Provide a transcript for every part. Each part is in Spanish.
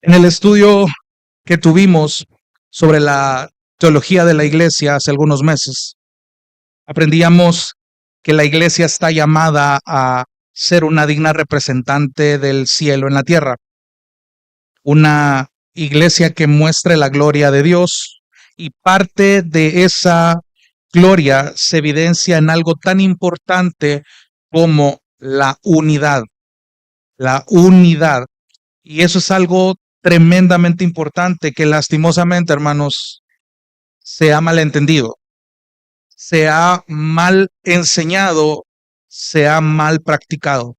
En el estudio que tuvimos sobre la teología de la iglesia hace algunos meses, aprendíamos que la iglesia está llamada a ser una digna representante del cielo en la tierra, una iglesia que muestre la gloria de Dios, y parte de esa gloria se evidencia en algo tan importante como la unidad. La unidad. Y eso es algo tremendamente importante que lastimosamente, hermanos, se ha malentendido, se ha mal enseñado, se ha mal practicado.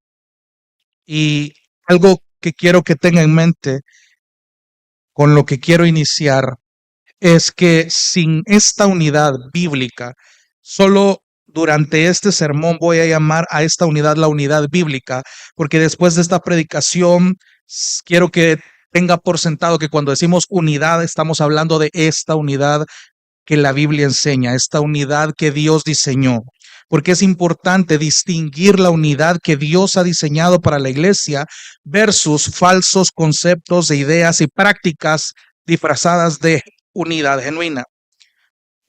Y algo que quiero que tenga en mente con lo que quiero iniciar es que sin esta unidad bíblica, solo durante este sermón voy a llamar a esta unidad la unidad bíblica, porque después de esta predicación quiero que tenga por sentado que cuando decimos unidad estamos hablando de esta unidad que la Biblia enseña, esta unidad que Dios diseñó, porque es importante distinguir la unidad que Dios ha diseñado para la iglesia versus falsos conceptos de ideas y prácticas disfrazadas de unidad genuina.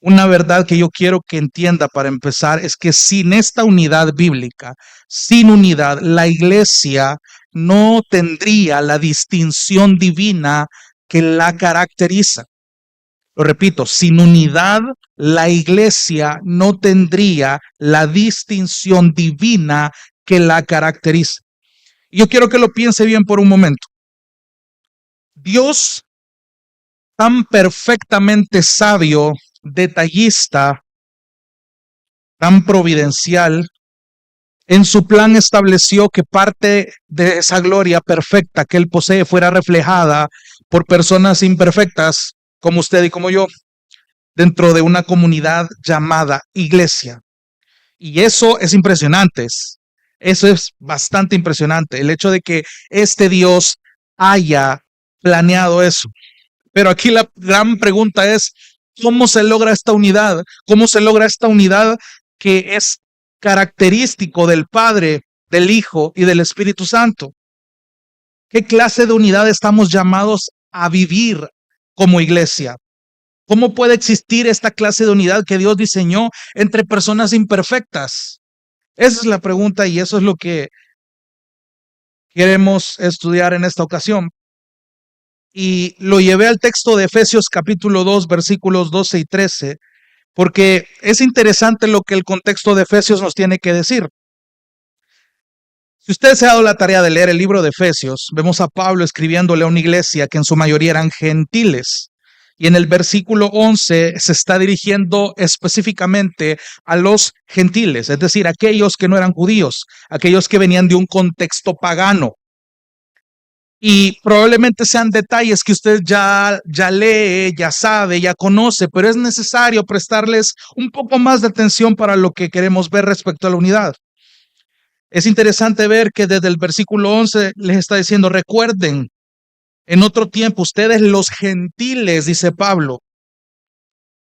Una verdad que yo quiero que entienda para empezar es que sin esta unidad bíblica, sin unidad, la iglesia no tendría la distinción divina que la caracteriza. Lo repito, sin unidad, la iglesia no tendría la distinción divina que la caracteriza. Yo quiero que lo piense bien por un momento. Dios, tan perfectamente sabio, detallista, tan providencial, en su plan estableció que parte de esa gloria perfecta que Él posee fuera reflejada por personas imperfectas como usted y como yo, dentro de una comunidad llamada iglesia. Y eso es impresionante. Eso es bastante impresionante, el hecho de que este Dios haya planeado eso. Pero aquí la gran pregunta es, ¿cómo se logra esta unidad? ¿Cómo se logra esta unidad que es característico del Padre, del Hijo y del Espíritu Santo? ¿Qué clase de unidad estamos llamados a vivir como iglesia? ¿Cómo puede existir esta clase de unidad que Dios diseñó entre personas imperfectas? Esa es la pregunta y eso es lo que queremos estudiar en esta ocasión. Y lo llevé al texto de Efesios capítulo 2, versículos 12 y 13, porque es interesante lo que el contexto de Efesios nos tiene que decir. Si usted se ha dado la tarea de leer el libro de Efesios, vemos a Pablo escribiéndole a una iglesia que en su mayoría eran gentiles. Y en el versículo 11 se está dirigiendo específicamente a los gentiles, es decir, aquellos que no eran judíos, aquellos que venían de un contexto pagano. Y probablemente sean detalles que usted ya lee, ya sabe, ya conoce, pero es necesario prestarles un poco más de atención para lo que queremos ver respecto a la unidad. Es interesante ver que desde el versículo 11 les está diciendo, recuerden, en otro tiempo, ustedes los gentiles, dice Pablo,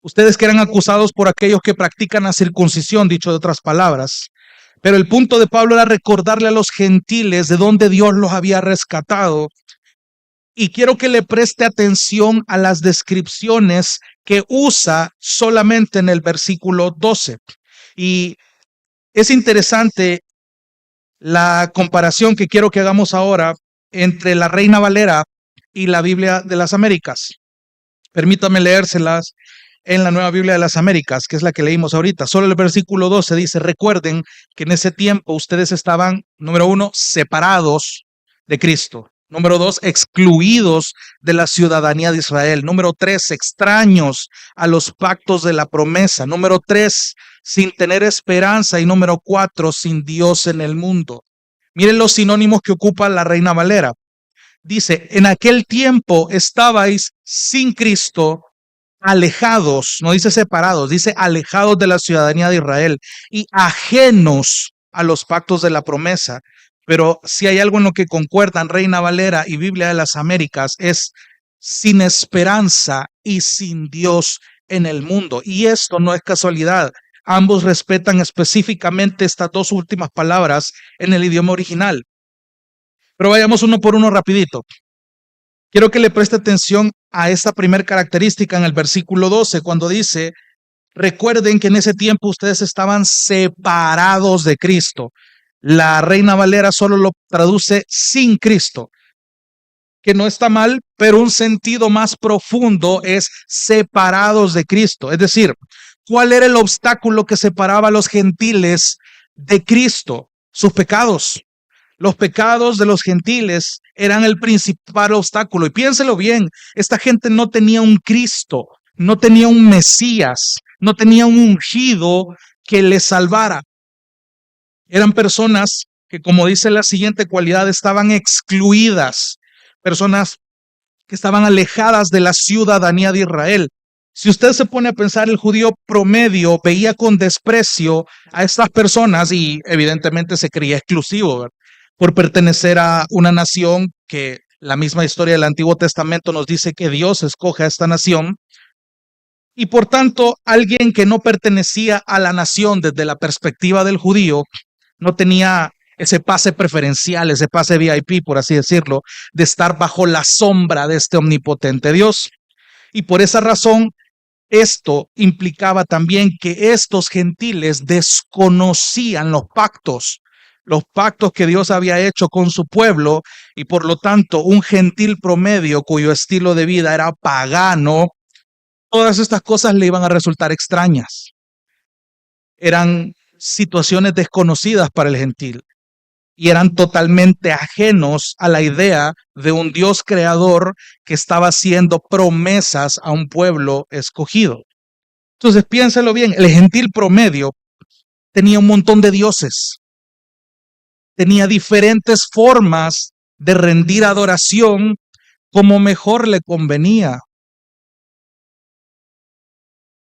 ustedes que eran acusados por aquellos que practican la circuncisión, dicho de otras palabras. Pero el punto de Pablo era recordarle a los gentiles de dónde Dios los había rescatado. Y quiero que le preste atención a las descripciones que usa solamente en el versículo 12. Y es interesante la comparación que quiero que hagamos ahora entre la Reina Valera y la Biblia de las Américas. Permítame leérselas en la Nueva Biblia de las Américas, que es la que leímos ahorita. Solo el versículo 12 dice, recuerden que en ese tiempo ustedes estaban, número 1, separados de Cristo. Número 2, excluidos de la ciudadanía de Israel. Número 3, extraños a los pactos de la promesa. Número 3, sin tener esperanza. Y número 4, sin Dios en el mundo. Miren los sinónimos que ocupa la Reina Valera. Dice, en aquel tiempo estabais sin Cristo, alejados, no dice separados, dice alejados de la ciudadanía de Israel y ajenos a los pactos de la promesa. Pero si hay algo en lo que concuerdan Reina Valera y Biblia de las Américas es sin esperanza y sin Dios en el mundo. Y esto no es casualidad. Ambos respetan específicamente estas dos últimas palabras en el idioma original. Pero vayamos uno por uno rapidito. Quiero que le preste atención a esta primera característica en el versículo 12, cuando dice: recuerden que en ese tiempo ustedes estaban separados de Cristo. La Reina Valera solo lo traduce sin Cristo, que no está mal, pero un sentido más profundo es separados de Cristo. Es decir, ¿cuál era el obstáculo que separaba a los gentiles de Cristo? Sus pecados. Los pecados de los gentiles eran el principal obstáculo. Y piénselo bien, esta gente no tenía un Cristo, no tenía un Mesías, no tenía un ungido que les salvara. Eran personas que, como dice la siguiente cualidad, estaban excluidas, personas que estaban alejadas de la ciudadanía de Israel. Si usted se pone a pensar, el judío promedio veía con desprecio a estas personas y evidentemente se creía exclusivo, ¿verdad?, por pertenecer a una nación que la misma historia del Antiguo Testamento nos dice que Dios escoge a esta nación. Y por tanto, alguien que no pertenecía a la nación desde la perspectiva del judío, no tenía ese pase preferencial, ese pase VIP, por así decirlo, de estar bajo la sombra de este omnipotente Dios. Y por esa razón, esto implicaba también que estos gentiles desconocían los pactos que Dios había hecho con su pueblo, y por lo tanto, un gentil promedio cuyo estilo de vida era pagano, todas estas cosas le iban a resultar extrañas. Eran situaciones desconocidas para el gentil y eran totalmente ajenos a la idea de un Dios creador que estaba haciendo promesas a un pueblo escogido. Entonces, piénselo bien, el gentil promedio tenía un montón de dioses, tenía diferentes formas de rendir adoración como mejor le convenía.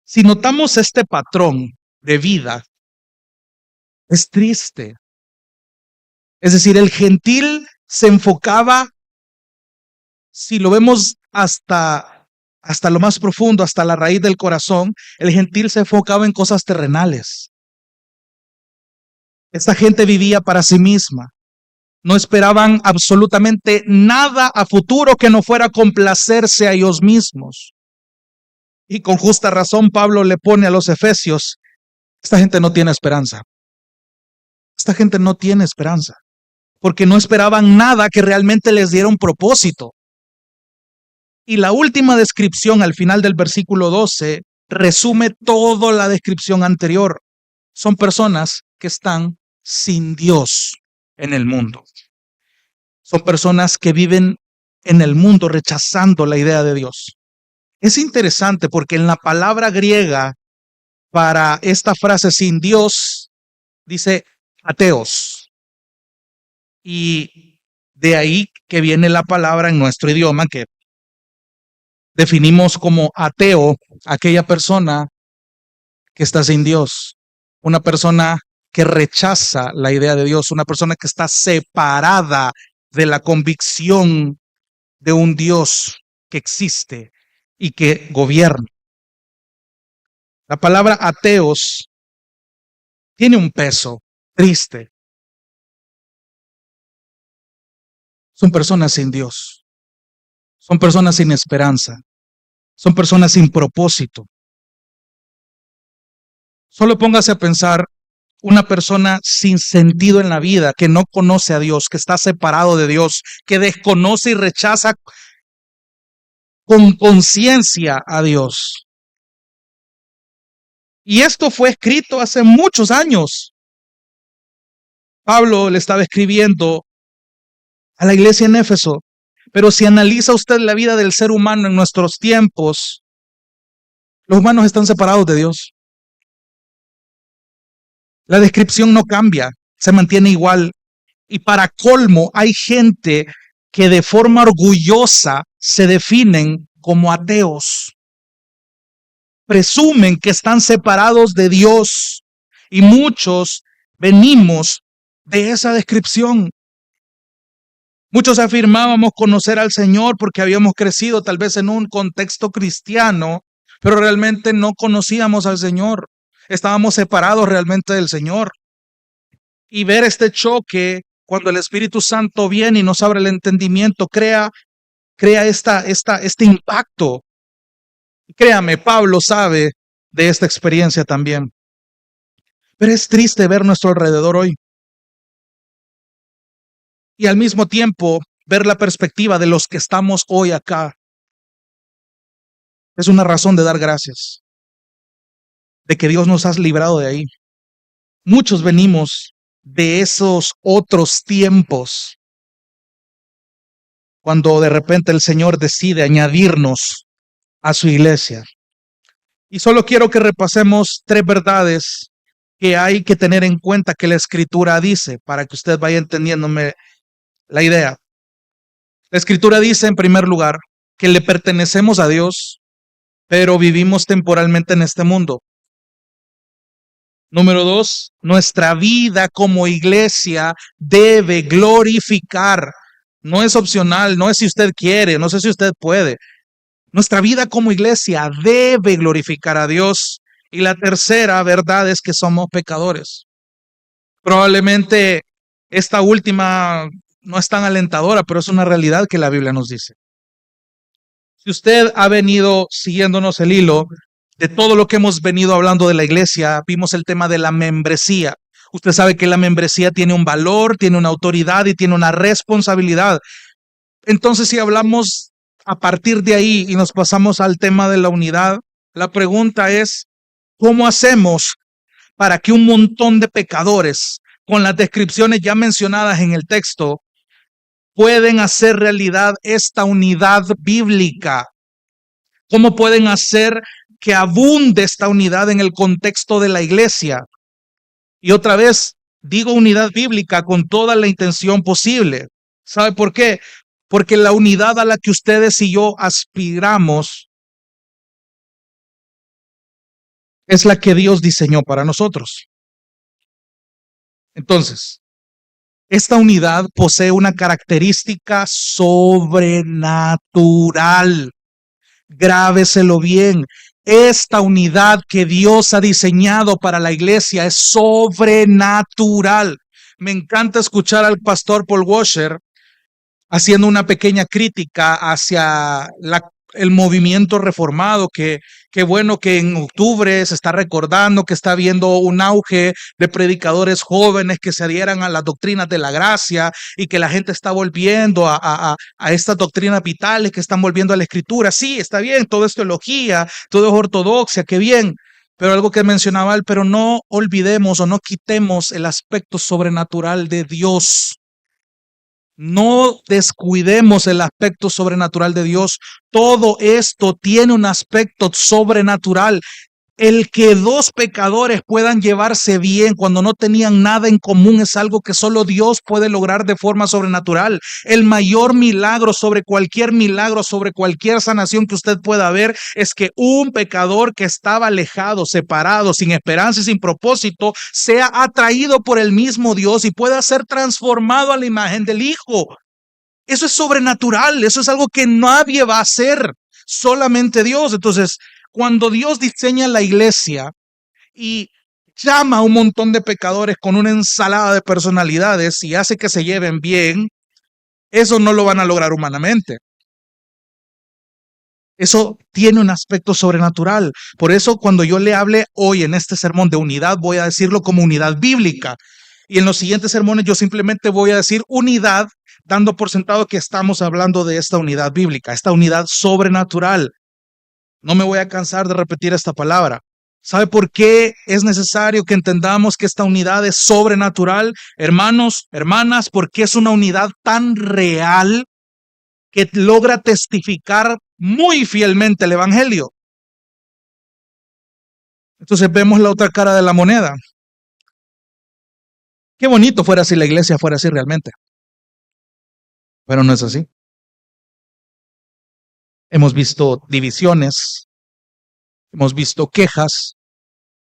Si notamos este patrón de vida, es triste. Es decir, el gentil se enfocaba, si lo vemos hasta lo más profundo, hasta la raíz del corazón, el gentil se enfocaba en cosas terrenales. Esta gente vivía para sí misma. No esperaban absolutamente nada a futuro que no fuera complacerse a ellos mismos. Y con justa razón Pablo le pone a los efesios: esta gente no tiene esperanza. Esta gente no tiene esperanza, porque no esperaban nada que realmente les diera un propósito. Y la última descripción al final del versículo 12 resume toda la descripción anterior. Son personas que están sin Dios en el mundo. Son personas que viven en el mundo rechazando la idea de Dios. Es interesante porque en la palabra griega para esta frase sin Dios dice ateos. Y de ahí que viene la palabra en nuestro idioma que definimos como ateo, aquella persona que está sin Dios, una persona que rechaza la idea de Dios, una persona que está separada de la convicción de un Dios que existe y que gobierna. La palabra ateos tiene un peso triste. Son personas sin Dios, son personas sin esperanza, son personas sin propósito. Solo póngase a pensar, una persona sin sentido en la vida, que no conoce a Dios, que está separado de Dios, que desconoce y rechaza con conciencia a Dios. Y esto fue escrito hace muchos años. Pablo le estaba escribiendo a la iglesia en Éfeso, pero si analiza usted la vida del ser humano en nuestros tiempos, los humanos están separados de Dios. La descripción no cambia, se mantiene igual. Y para colmo, hay gente que de forma orgullosa se definen como ateos. Presumen que están separados de Dios. Y muchos venimos de esa descripción. Muchos afirmábamos conocer al Señor porque habíamos crecido tal vez en un contexto cristiano, pero realmente no conocíamos al Señor. Estábamos separados realmente del Señor. Y ver este choque cuando el Espíritu Santo viene y nos abre el entendimiento, crea crea este impacto. Créame, Pablo sabe de esta experiencia también. Pero es triste ver nuestro alrededor hoy. Y al mismo tiempo ver la perspectiva de los que estamos hoy acá. Es una razón de dar gracias, de que Dios nos ha librado de ahí. Muchos venimos de esos otros tiempos, cuando de repente el Señor decide añadirnos a su iglesia. Y solo quiero que repasemos 3 verdades que hay que tener en cuenta que la Escritura dice, para que usted vaya entendiéndome la idea. La Escritura dice, en primer lugar, que le pertenecemos a Dios, pero vivimos temporalmente en este mundo. Número 2, nuestra vida como iglesia debe glorificar. No es opcional, no es si usted quiere, no sé si usted puede. Nuestra vida como iglesia debe glorificar a Dios. Y la tercera verdad es que somos pecadores. Probablemente esta última no es tan alentadora, pero es una realidad que la Biblia nos dice. Si usted ha venido siguiéndonos el hilo de todo lo que hemos venido hablando de la iglesia, vimos el tema de la membresía. Usted sabe que la membresía tiene un valor, tiene una autoridad y tiene una responsabilidad. Entonces, si hablamos a partir de ahí y nos pasamos al tema de la unidad, la pregunta es, ¿cómo hacemos para que un montón de pecadores, con las descripciones ya mencionadas en el texto, pueden hacer realidad esta unidad bíblica? ¿Cómo pueden hacer que abunde esta unidad en el contexto de la iglesia? Y otra vez, digo unidad bíblica con toda la intención posible. ¿Sabe por qué? Porque la unidad a la que ustedes y yo aspiramos es la que Dios diseñó para nosotros. Entonces, esta unidad posee una característica sobrenatural. Grábeselo bien. Esta unidad que Dios ha diseñado para la iglesia es sobrenatural. Me encanta escuchar al pastor Paul Washer haciendo una pequeña crítica hacia el movimiento reformado, que bueno que en octubre se está recordando que está habiendo un auge de predicadores jóvenes que se adhieran a las doctrinas de la gracia y que la gente está volviendo a estas doctrinas vitales, que están volviendo a la escritura. Sí, está bien, todo es teología, todo es ortodoxia, qué bien. Pero algo que mencionaba él, pero no olvidemos o no quitemos el aspecto sobrenatural de Dios. No descuidemos el aspecto sobrenatural de Dios. Todo esto tiene un aspecto sobrenatural. El que 2 pecadores puedan llevarse bien cuando no tenían nada en común es algo que solo Dios puede lograr de forma sobrenatural. El mayor milagro, sobre cualquier sanación que usted pueda ver, es que un pecador que estaba alejado, separado, sin esperanza y sin propósito, sea atraído por el mismo Dios y pueda ser transformado a la imagen del Hijo. Eso es sobrenatural, eso es algo que nadie va a hacer, solamente Dios. Entonces, cuando Dios diseña la iglesia y llama a un montón de pecadores con una ensalada de personalidades y hace que se lleven bien, eso no lo van a lograr humanamente. Eso tiene un aspecto sobrenatural. Por eso cuando yo le hable hoy en este sermón de unidad, voy a decirlo como unidad bíblica. Y en los siguientes sermones yo simplemente voy a decir unidad, dando por sentado que estamos hablando de esta unidad bíblica, esta unidad sobrenatural. No me voy a cansar de repetir esta palabra. ¿Sabe por qué es necesario que entendamos que esta unidad es sobrenatural? Hermanos, hermanas, porque es una unidad tan real que logra testificar muy fielmente el evangelio. Entonces vemos la otra cara de la moneda. Qué bonito fuera si la iglesia fuera así realmente. Pero no es así. Hemos visto divisiones, hemos visto quejas,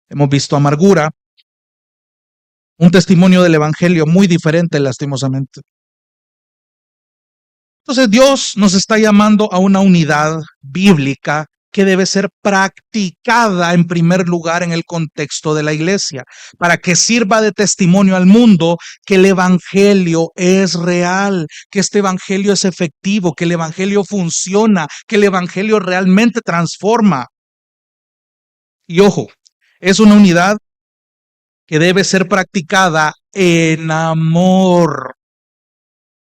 hemos visto amargura, un testimonio del evangelio muy diferente, lastimosamente. Entonces Dios nos está llamando a una unidad bíblica que debe ser practicada en primer lugar en el contexto de la iglesia, para que sirva de testimonio al mundo que el evangelio es real, que este evangelio es efectivo, que el evangelio funciona, que el evangelio realmente transforma. Y ojo, es una unidad que debe ser practicada en amor.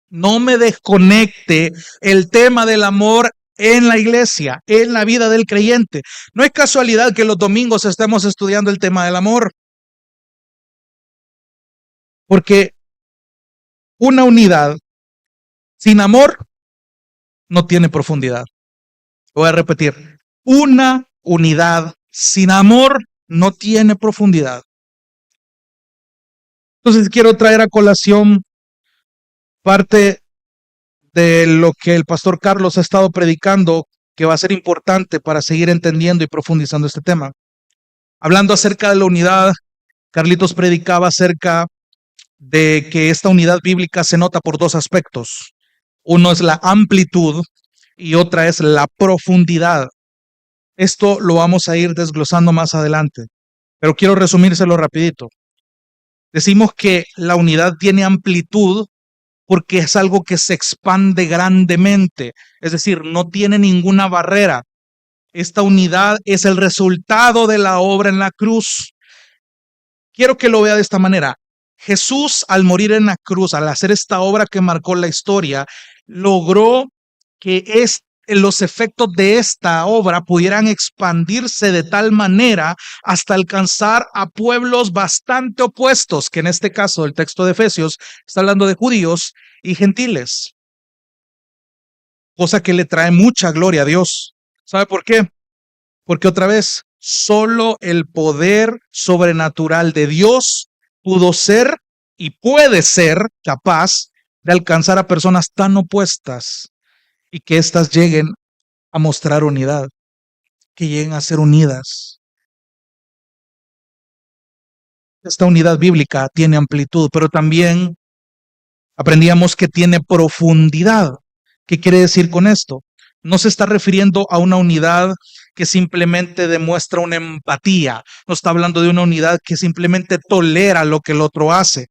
No me desconecte el tema del amor en la iglesia, en la vida del creyente. No es casualidad que los domingos estemos estudiando el tema del amor, porque una unidad sin amor no tiene profundidad. Voy a repetir, una unidad sin amor no tiene profundidad. Entonces quiero traer a colación parte de lo que el pastor Carlos ha estado predicando, que va a ser importante para seguir entendiendo y profundizando este tema. Hablando acerca de la unidad, Carlitos predicaba acerca de que esta unidad bíblica se nota por dos aspectos. Uno es la amplitud y otra es la profundidad. Esto lo vamos a ir desglosando más adelante, pero quiero resumírselo rapidito. Decimos que la unidad tiene amplitud porque es algo que se expande grandemente, es decir, no tiene ninguna barrera. Esta unidad es el resultado de la obra en la cruz. Quiero que lo vea de esta manera. Jesús, al morir en la cruz, al hacer esta obra que marcó la historia, logró que los efectos de esta obra pudieran expandirse de tal manera hasta alcanzar a pueblos bastante opuestos, que en este caso el texto de Efesios está hablando de judíos y gentiles, cosa que le trae mucha gloria a Dios. ¿Sabe por qué? Porque otra vez, solo el poder sobrenatural de Dios pudo ser y puede ser capaz de alcanzar a personas tan opuestas y que éstas lleguen a mostrar unidad, que lleguen a ser unidas. Esta unidad bíblica tiene amplitud, pero también aprendíamos que tiene profundidad. ¿Qué quiere decir con esto? No se está refiriendo a una unidad que simplemente demuestra una empatía, no está hablando de una unidad que simplemente tolera lo que el otro hace,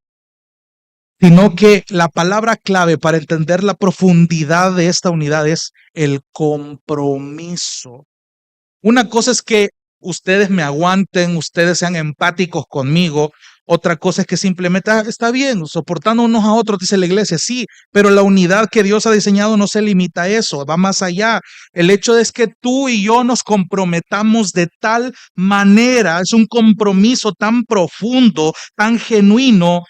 sino que la palabra clave para entender la profundidad de esta unidad es el compromiso. Una cosa es que ustedes me aguanten, ustedes sean empáticos conmigo. Otra cosa es que simplemente está bien, soportando unos a otros, dice la iglesia, sí, pero la unidad que Dios ha diseñado no se limita a eso, va más allá. El hecho es que tú y yo nos comprometamos de tal manera, es un compromiso tan profundo, tan genuino,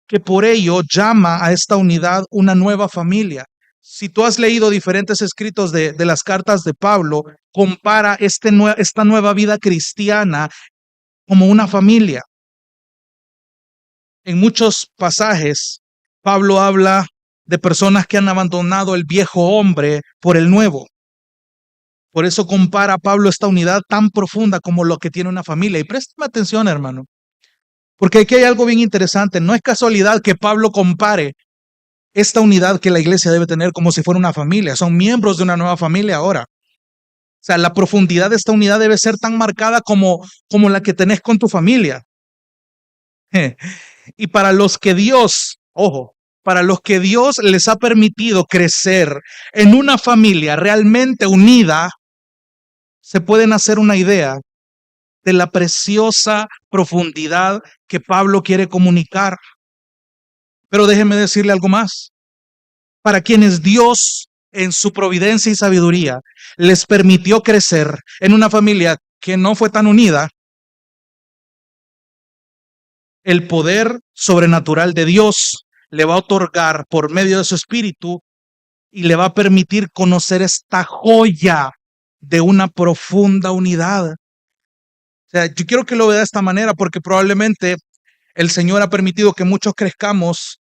que por ello llama a esta unidad una nueva familia. Si tú has leído diferentes escritos de las cartas de Pablo, compara esta nueva vida cristiana como una familia. En muchos pasajes, Pablo habla de personas que han abandonado el viejo hombre por el nuevo. Por eso compara Pablo esta unidad tan profunda como lo que tiene una familia. Y préstame atención, hermano, porque aquí hay algo bien interesante. No es casualidad que Pablo compare esta unidad que la iglesia debe tener como si fuera una familia. Son miembros de una nueva familia ahora. O sea, la profundidad de esta unidad debe ser tan marcada como la que tenés con tu familia. Y para los que Dios, ojo, para los que Dios les ha permitido crecer en una familia realmente unida, se pueden hacer una idea de la preciosa profundidad que Pablo quiere comunicar. Pero déjeme decirle algo más. Para quienes Dios, en su providencia y sabiduría, les permitió crecer en una familia que no fue tan unida, el poder sobrenatural de Dios le va a otorgar por medio de su espíritu y le va a permitir conocer esta joya de una profunda unidad. O sea, yo quiero que lo vea de esta manera porque probablemente el Señor ha permitido que muchos crezcamos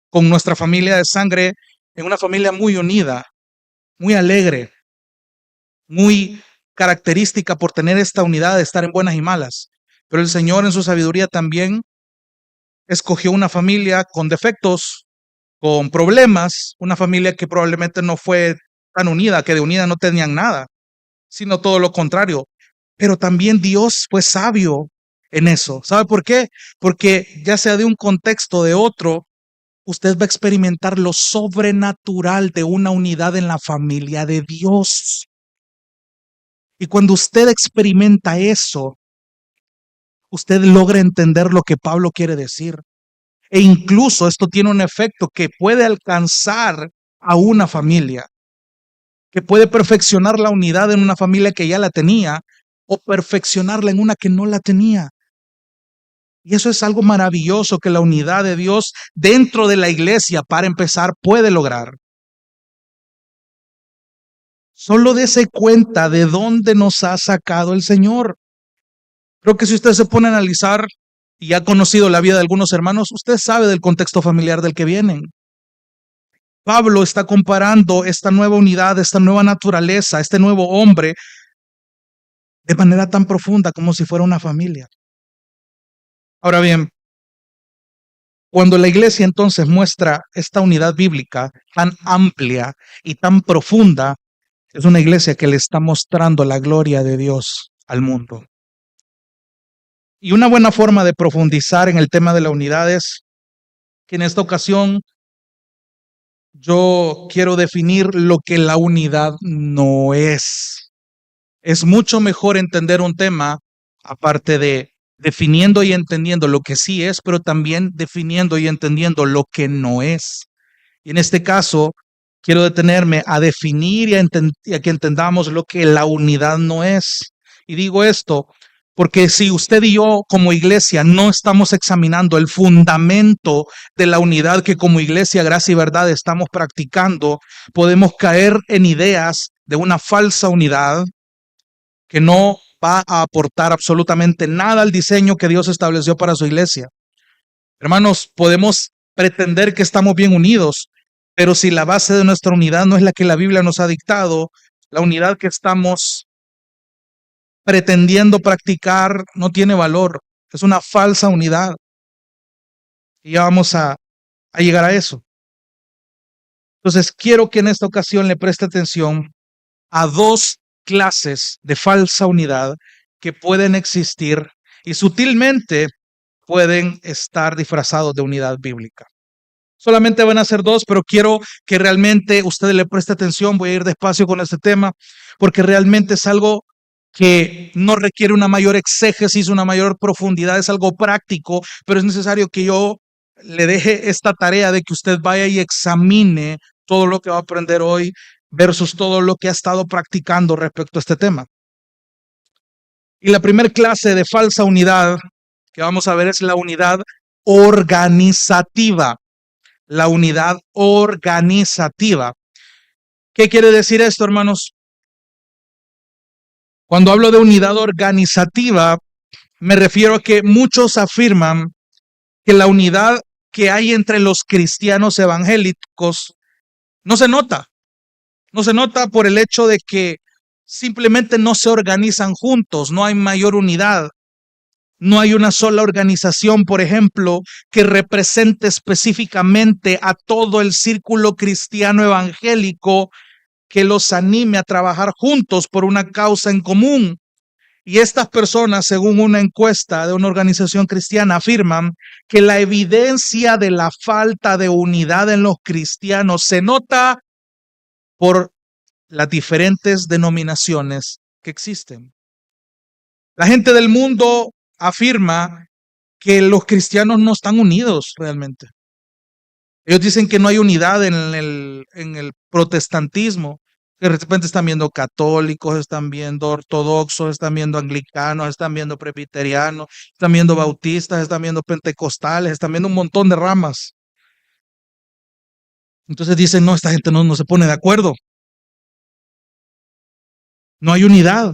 con nuestra familia de sangre en una familia muy unida, muy alegre, muy característica por tener esta unidad de estar en buenas y malas. Pero el Señor en su sabiduría también escogió una familia con defectos, con problemas, una familia que probablemente no fue tan unida, que de unida no tenían nada. sino todo lo contrario. Pero también Dios fue sabio en eso. ¿Sabe por qué? Porque ya sea de un contexto o de otro, usted va a experimentar lo sobrenatural de una unidad en la familia de Dios. Y cuando usted experimenta eso, usted logra entender lo que Pablo quiere decir. E incluso esto tiene un efecto que puede alcanzar a una familia, que puede perfeccionar la unidad en una familia que ya la tenía o perfeccionarla en una que no la tenía. Y eso es algo maravilloso que la unidad de Dios dentro de la iglesia, para empezar, puede lograr. Solo dése cuenta de dónde nos ha sacado el Señor. Creo que si usted se pone a analizar y ha conocido la vida de algunos hermanos, usted sabe del contexto familiar del que vienen. Pablo está comparando esta nueva unidad, esta nueva naturaleza, este nuevo hombre, de manera tan profunda como si fuera una familia. Ahora bien, cuando la iglesia entonces muestra esta unidad bíblica tan amplia y tan profunda, es una iglesia que le está mostrando la gloria de Dios al mundo. Y una buena forma de profundizar en el tema de la unidad es que en esta ocasión yo quiero definir lo que la unidad no es. Es mucho mejor entender un tema aparte de definiendo y entendiendo lo que sí es, pero también definiendo y entendiendo lo que no es. Y en este caso, quiero detenerme a definir y a que entendamos lo que la unidad no es. Y digo esto porque si usted y yo como iglesia no estamos examinando el fundamento de la unidad que como iglesia Gracia y Verdad estamos practicando, podemos caer en ideas de una falsa unidad que no va a aportar absolutamente nada al diseño que Dios estableció para su iglesia. Hermanos, podemos pretender que estamos bien unidos, pero si la base de nuestra unidad no es la que la Biblia nos ha dictado, la unidad que estamos pretendiendo practicar no tiene valor. Es una falsa unidad. Y ya vamos a llegar a eso. Entonces, quiero que en esta ocasión le preste atención a dos clases de falsa unidad que pueden existir y sutilmente pueden estar disfrazados de unidad bíblica. Solamente van a ser dos, pero quiero que realmente usted le preste atención. Voy a ir despacio con este tema, porque realmente es algo que no requiere una mayor exégesis, una mayor profundidad, es algo práctico, pero es necesario que yo le deje esta tarea de que usted vaya y examine todo lo que va a aprender hoy versus todo lo que ha estado practicando respecto a este tema. Y la primera clase de falsa unidad que vamos a ver es la unidad organizativa. La unidad organizativa. ¿Qué quiere decir esto, hermanos? Cuando hablo de unidad organizativa, me refiero a que muchos afirman que la unidad que hay entre los cristianos evangélicos no se nota. No se nota por el hecho de que simplemente no se organizan juntos, no hay mayor unidad. No hay una sola organización, por ejemplo, que represente específicamente a todo el círculo cristiano evangélico que los anime a trabajar juntos por una causa en común. Y estas personas, según una encuesta de una organización cristiana, afirman que la evidencia de la falta de unidad en los cristianos se nota por las diferentes denominaciones que existen. La gente del mundo afirma que los cristianos no están unidos realmente. Ellos dicen que no hay unidad en el protestantismo, que de repente están viendo católicos, están viendo ortodoxos, están viendo anglicanos, están viendo presbiterianos, están viendo bautistas, están viendo pentecostales, están viendo un montón de ramas. Entonces dicen, no, esta gente no se pone de acuerdo. No hay unidad.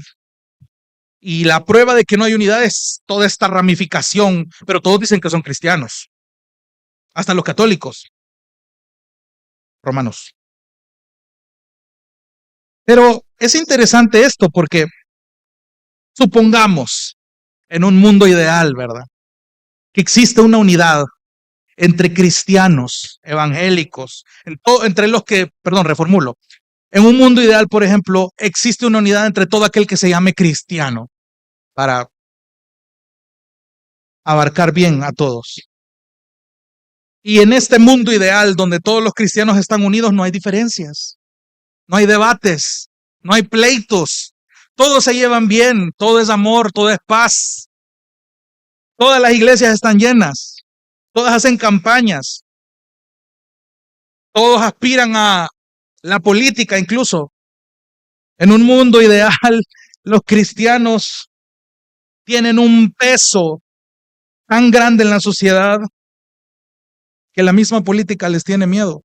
Y la prueba de que no hay unidad es toda esta ramificación, pero todos dicen que son cristianos, hasta los católicos, romanos. Pero es interesante esto porque supongamos en un mundo ideal, ¿verdad? Que existe una unidad entre cristianos evangélicos, entre los que, perdón, reformulo, En un mundo ideal, por ejemplo, existe una unidad entre todo aquel que se llame cristiano para abarcar bien a todos. Y en este mundo ideal donde todos los cristianos están unidos, no hay diferencias, no hay debates, no hay pleitos, todos se llevan bien, todo es amor, todo es paz. Todas las iglesias están llenas, todas hacen campañas, todos aspiran a la política incluso. En un mundo ideal, los cristianos tienen un peso tan grande en la sociedad que la misma política les tiene miedo.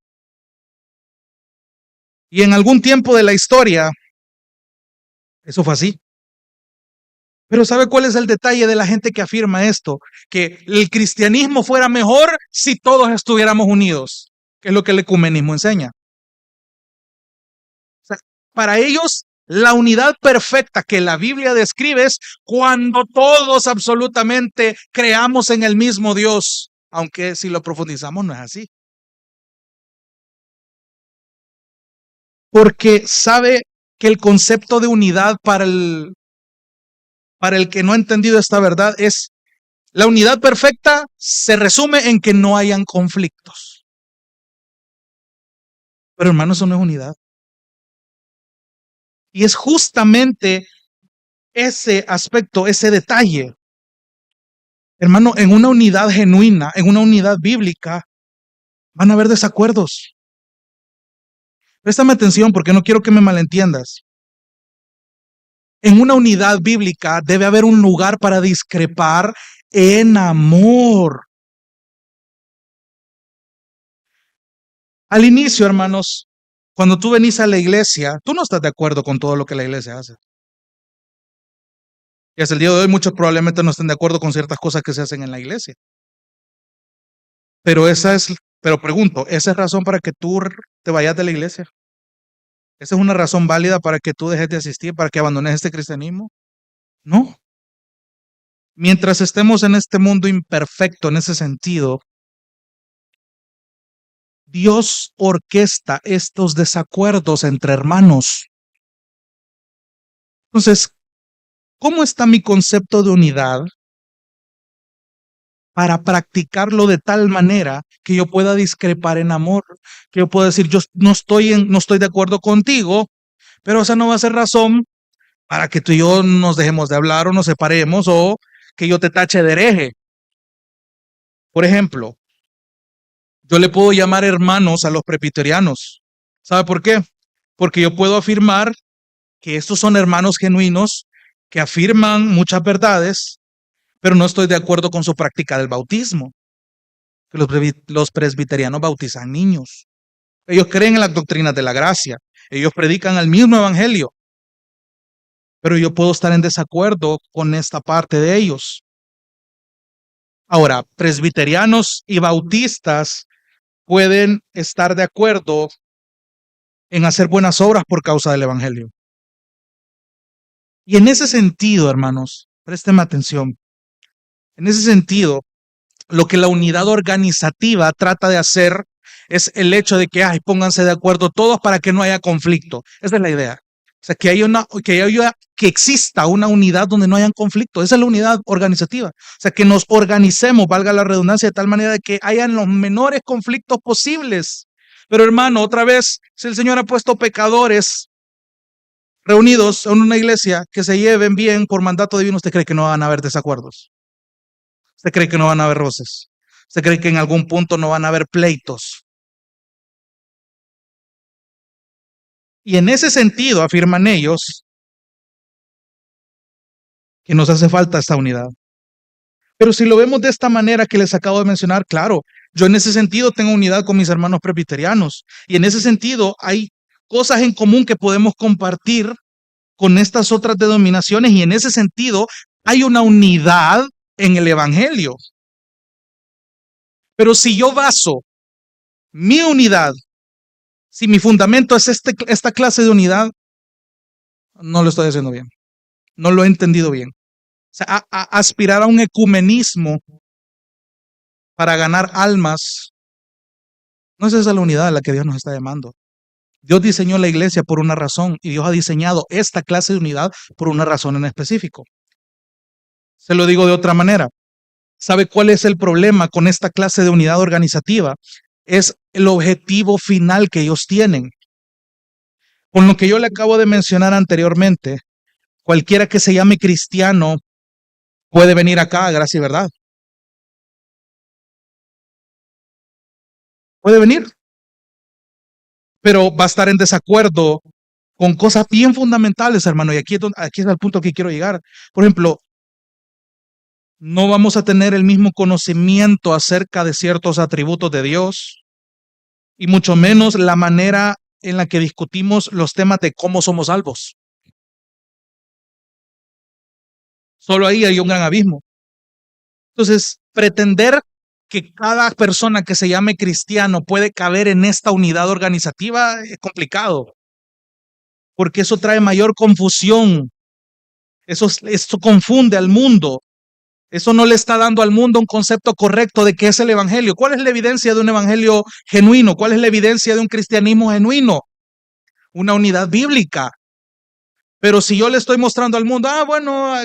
Y en algún tiempo de la historia, eso fue así. Pero ¿sabe cuál es el detalle de la gente que afirma esto? Que el cristianismo fuera mejor si todos estuviéramos unidos, que es lo que el ecumenismo enseña. O sea, para ellos, la unidad perfecta que la Biblia describe es cuando todos absolutamente creamos en el mismo Dios, aunque si lo profundizamos no es así. Porque sabe que el concepto de unidad para el que no ha entendido esta verdad es la unidad perfecta se resume en que no hayan conflictos. Pero hermano, eso no es unidad. Y es justamente ese aspecto, ese detalle. Hermano, en una unidad genuina, en una unidad bíblica, van a haber desacuerdos. Préstame atención porque no quiero que me malentiendas. En una unidad bíblica debe haber un lugar para discrepar en amor. Al inicio, hermanos, cuando tú venís a la iglesia, tú no estás de acuerdo con todo lo que la iglesia hace. Y hasta el día de hoy muchos probablemente no estén de acuerdo con ciertas cosas que se hacen en la iglesia. Pero pregunto, ¿esa es razón para que tú te vayas de la iglesia? ¿Esa es una razón válida para que tú dejes de asistir, para que abandones este cristianismo? No. Mientras estemos en este mundo imperfecto en ese sentido, Dios orquesta estos desacuerdos entre hermanos. Entonces, ¿cómo está mi concepto de unidad para practicarlo de tal manera que yo pueda discrepar en amor? Que yo pueda decir, yo no estoy de acuerdo contigo, pero esa no va a ser razón para que tú y yo nos dejemos de hablar o nos separemos o que yo te tache de hereje. Por ejemplo, yo le puedo llamar hermanos a los presbiterianos. ¿Sabe por qué? Porque yo puedo afirmar que estos son hermanos genuinos que afirman muchas verdades, pero no estoy de acuerdo con su práctica del bautismo. Que los presbiterianos bautizan niños. Ellos creen en las doctrinas de la gracia. Ellos predican el mismo evangelio. Pero yo puedo estar en desacuerdo con esta parte de ellos. Ahora, presbiterianos y bautistas pueden estar de acuerdo en hacer buenas obras por causa del evangelio. Y en ese sentido, hermanos, présteme atención. En ese sentido, lo que la unidad organizativa trata de hacer es el hecho de que pónganse de acuerdo todos para que no haya conflicto. Esa es la idea. O sea, que exista una unidad donde no hayan conflicto. Esa es la unidad organizativa. O sea, que nos organicemos, valga la redundancia, de tal manera de que hayan los menores conflictos posibles. Pero hermano, otra vez, si el Señor ha puesto pecadores reunidos en una iglesia que se lleven bien por mandato divino, ¿usted cree que no van a haber desacuerdos? ¿Usted cree que no van a haber roces? ¿Usted cree que en algún punto no van a haber pleitos? Y en ese sentido afirman ellos que nos hace falta esta unidad. Pero si lo vemos de esta manera que les acabo de mencionar, claro, yo en ese sentido tengo unidad con mis hermanos presbiterianos. Y en ese sentido hay cosas en común que podemos compartir con estas otras denominaciones. Y en ese sentido hay una unidad en el evangelio. Pero si yo baso mi unidad, si mi fundamento es esta clase de unidad, no lo estoy haciendo bien. No lo he entendido bien. O sea, aspirar a un ecumenismo para ganar almas, no es esa la unidad a la que Dios nos está llamando. Dios diseñó la iglesia por una razón y Dios ha diseñado esta clase de unidad por una razón en específico. Se lo digo de otra manera. ¿Sabe cuál es el problema con esta clase de unidad organizativa? Es el objetivo final que ellos tienen. Con lo que yo le acabo de mencionar anteriormente, cualquiera que se llame cristiano puede venir acá a Gracia y Verdad. Puede venir, pero va a estar en desacuerdo con cosas bien fundamentales, hermano. Y aquí es el punto que quiero llegar. Por ejemplo, no vamos a tener el mismo conocimiento acerca de ciertos atributos de Dios y mucho menos la manera en la que discutimos los temas de cómo somos salvos. Solo ahí hay un gran abismo. Entonces, pretender que cada persona que se llame cristiano puede caber en esta unidad organizativa es complicado, porque eso trae mayor confusión. Eso confunde al mundo. Eso no le está dando al mundo un concepto correcto de qué es el evangelio. ¿Cuál es la evidencia de un evangelio genuino? ¿Cuál es la evidencia de un cristianismo genuino? Una unidad bíblica. Pero si yo le estoy mostrando al mundo, bueno,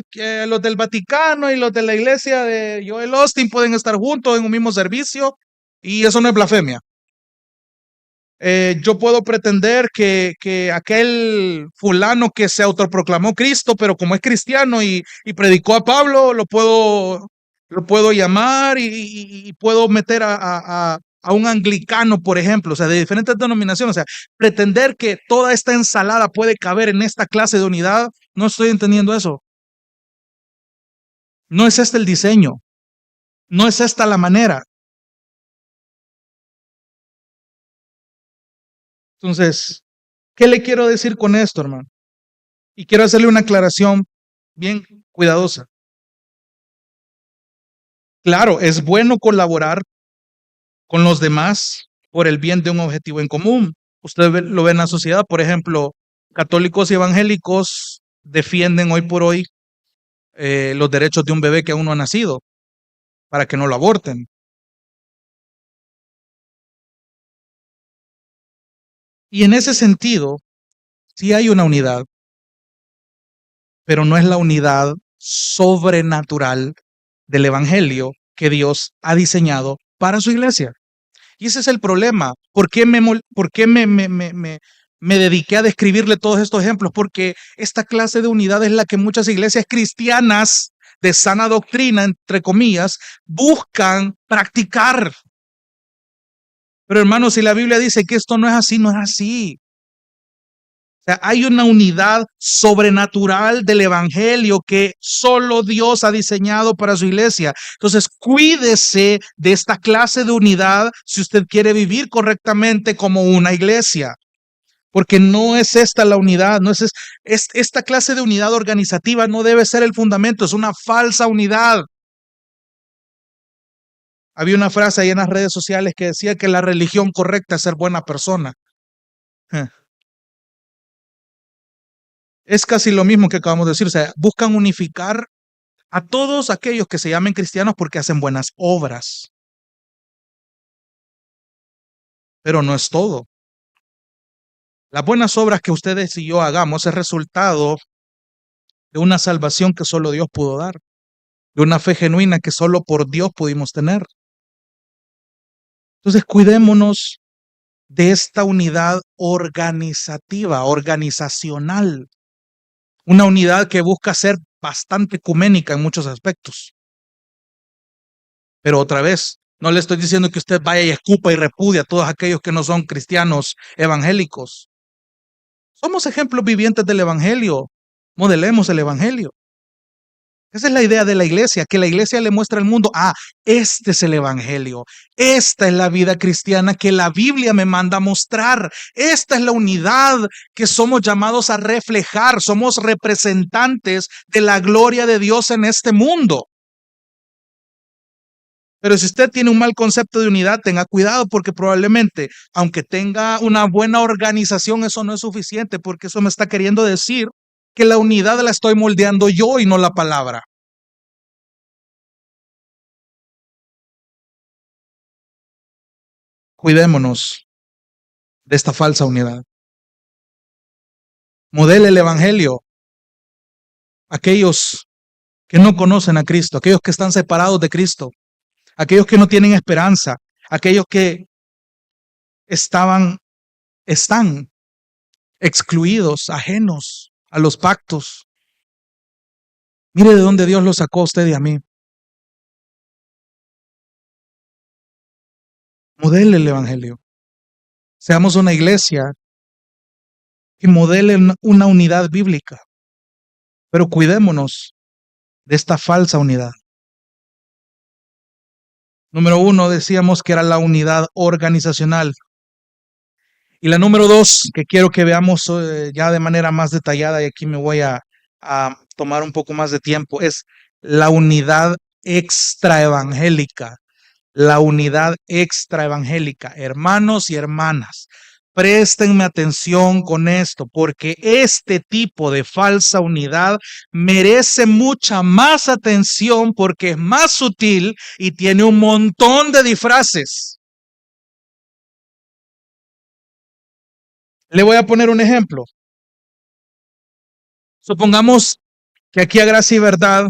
los del Vaticano y los de la iglesia de Joel Austin pueden estar juntos en un mismo servicio y eso no es blasfemia. Yo puedo pretender que aquel fulano que se autoproclamó Cristo, pero como es cristiano y predicó a Pablo, lo puedo llamar y puedo meter a un anglicano, por ejemplo, o sea, de diferentes denominaciones. O sea, pretender que toda esta ensalada puede caber en esta clase de unidad, no estoy entendiendo eso. No es este el diseño, no es esta la manera. Entonces, ¿qué le quiero decir con esto, hermano? Y quiero hacerle una aclaración bien cuidadosa. Claro, es bueno colaborar con los demás por el bien de un objetivo en común. Usted lo ve en la sociedad, por ejemplo, católicos y evangélicos defienden hoy por hoy los derechos de un bebé que aún no ha nacido para que no lo aborten. Y en ese sentido, sí hay una unidad, pero no es la unidad sobrenatural del evangelio que Dios ha diseñado para su iglesia. Y ese es el problema. ¿Por qué me dediqué a describirle todos estos ejemplos? Porque esta clase de unidad es la que muchas iglesias cristianas de sana doctrina, entre comillas, buscan practicar. Pero hermanos, si la Biblia dice que esto no es así, no es así. O sea, hay una unidad sobrenatural del evangelio que solo Dios ha diseñado para su iglesia. Entonces, cuídese de esta clase de unidad si usted quiere vivir correctamente como una iglesia. Porque no es esta la unidad, no es esta clase de unidad organizativa no debe ser el fundamento, es una falsa unidad. Había una frase ahí en las redes sociales que decía que la religión correcta es ser buena persona. Es casi lo mismo que acabamos de decir, o sea, buscan unificar a todos aquellos que se llamen cristianos porque hacen buenas obras, pero no es todo. Las buenas obras que ustedes y yo hagamos es resultado de una salvación que solo Dios pudo dar, de una fe genuina que solo por Dios pudimos tener. Entonces, cuidémonos de esta unidad organizativa, organizacional, una unidad que busca ser bastante ecuménica en muchos aspectos. Pero otra vez, no le estoy diciendo que usted vaya y escupa y repudie a todos aquellos que no son cristianos evangélicos. Somos ejemplos vivientes del evangelio. Modelemos el evangelio. Esa es la idea de la iglesia, que la iglesia le muestra al mundo, este es el evangelio, esta es la vida cristiana que la Biblia me manda a mostrar, esta es la unidad que somos llamados a reflejar, somos representantes de la gloria de Dios en este mundo. Pero si usted tiene un mal concepto de unidad, tenga cuidado porque probablemente, aunque tenga una buena organización, eso no es suficiente porque eso me está queriendo decir que la unidad la estoy moldeando yo y no la palabra. Cuidémonos de esta falsa unidad. Modele el evangelio a aquellos que no conocen a Cristo, aquellos que están separados de Cristo, aquellos que no tienen esperanza, aquellos que están excluidos, ajenos a los pactos. Mire de dónde Dios los sacó a usted y a mí. Modele el evangelio. Seamos una iglesia que modele una unidad bíblica, pero cuidémonos de esta falsa unidad. Número 1, decíamos que era la unidad organizacional. Y la número 2, que quiero que veamos ya de manera más detallada, y aquí me voy a tomar un poco más de tiempo, es la unidad extraevangélica. La unidad extraevangélica. Hermanos y hermanas, préstenme atención con esto, porque este tipo de falsa unidad merece mucha más atención porque es más sutil y tiene un montón de disfraces. Le voy a poner un ejemplo. Supongamos que aquí a Gracia y Verdad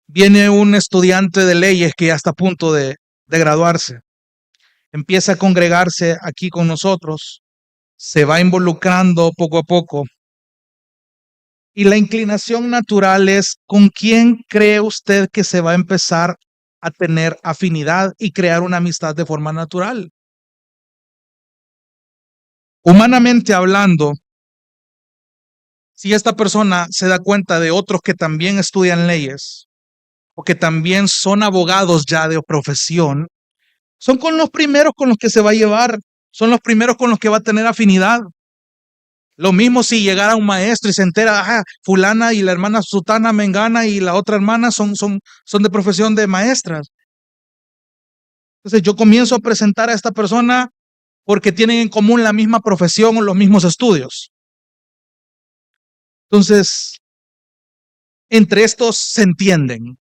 viene un estudiante de leyes que ya está a punto de graduarse. Empieza a congregarse aquí con nosotros, se va involucrando poco a poco. Y la inclinación natural es con quién cree usted que se va a empezar a tener afinidad y crear una amistad de forma natural. Humanamente hablando, si esta persona se da cuenta de otros que también estudian leyes o que también son abogados ya de profesión, son con los primeros con los que se va a llevar, son los primeros con los que va a tener afinidad. Lo mismo si llegara un maestro y se entera, fulana y la hermana sutana mengana y la otra hermana son de profesión de maestras. Entonces yo comienzo a presentar a esta persona porque tienen en común la misma profesión o los mismos estudios. Entonces, entre estos se entienden.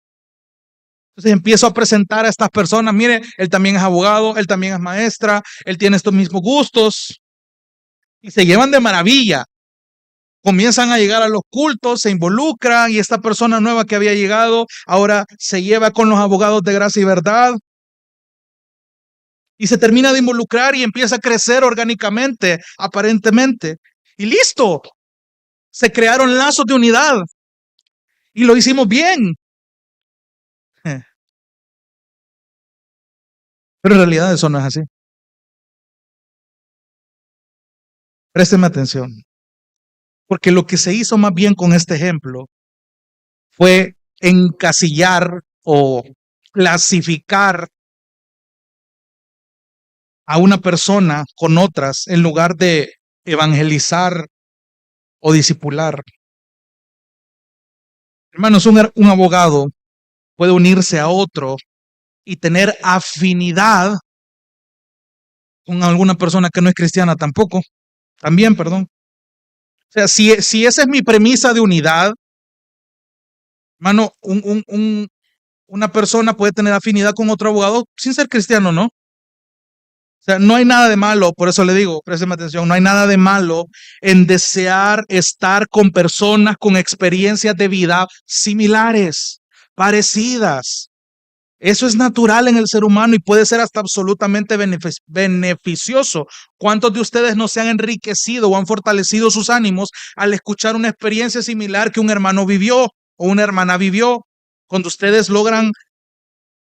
Entonces empiezo a presentar a estas personas, mire, él también es abogado, él también es maestra, él tiene estos mismos gustos y se llevan de maravilla. Comienzan a llegar a los cultos, se involucran y esta persona nueva que había llegado ahora se lleva con los abogados de Gracia y Verdad y se termina de involucrar y empieza a crecer orgánicamente, aparentemente. Y listo, se crearon lazos de unidad y lo hicimos bien. Pero en realidad eso no es así. Présteme atención, porque lo que se hizo más bien con este ejemplo fue encasillar o clasificar a una persona con otras en lugar de evangelizar o discipular. Hermanos, un abogado puede unirse a otro y tener afinidad con alguna persona que no es cristiana también, perdón. O sea, si esa es mi premisa de unidad, hermano, una persona puede tener afinidad con otro abogado sin ser cristiano, ¿no? O sea, no hay nada de malo, por eso le digo, présteme atención, no hay nada de malo en desear estar con personas con experiencias de vida similares, parecidas. Eso es natural en el ser humano y puede ser hasta absolutamente beneficioso. ¿Cuántos de ustedes no se han enriquecido o han fortalecido sus ánimos al escuchar una experiencia similar que un hermano vivió o una hermana vivió? Cuando ustedes logran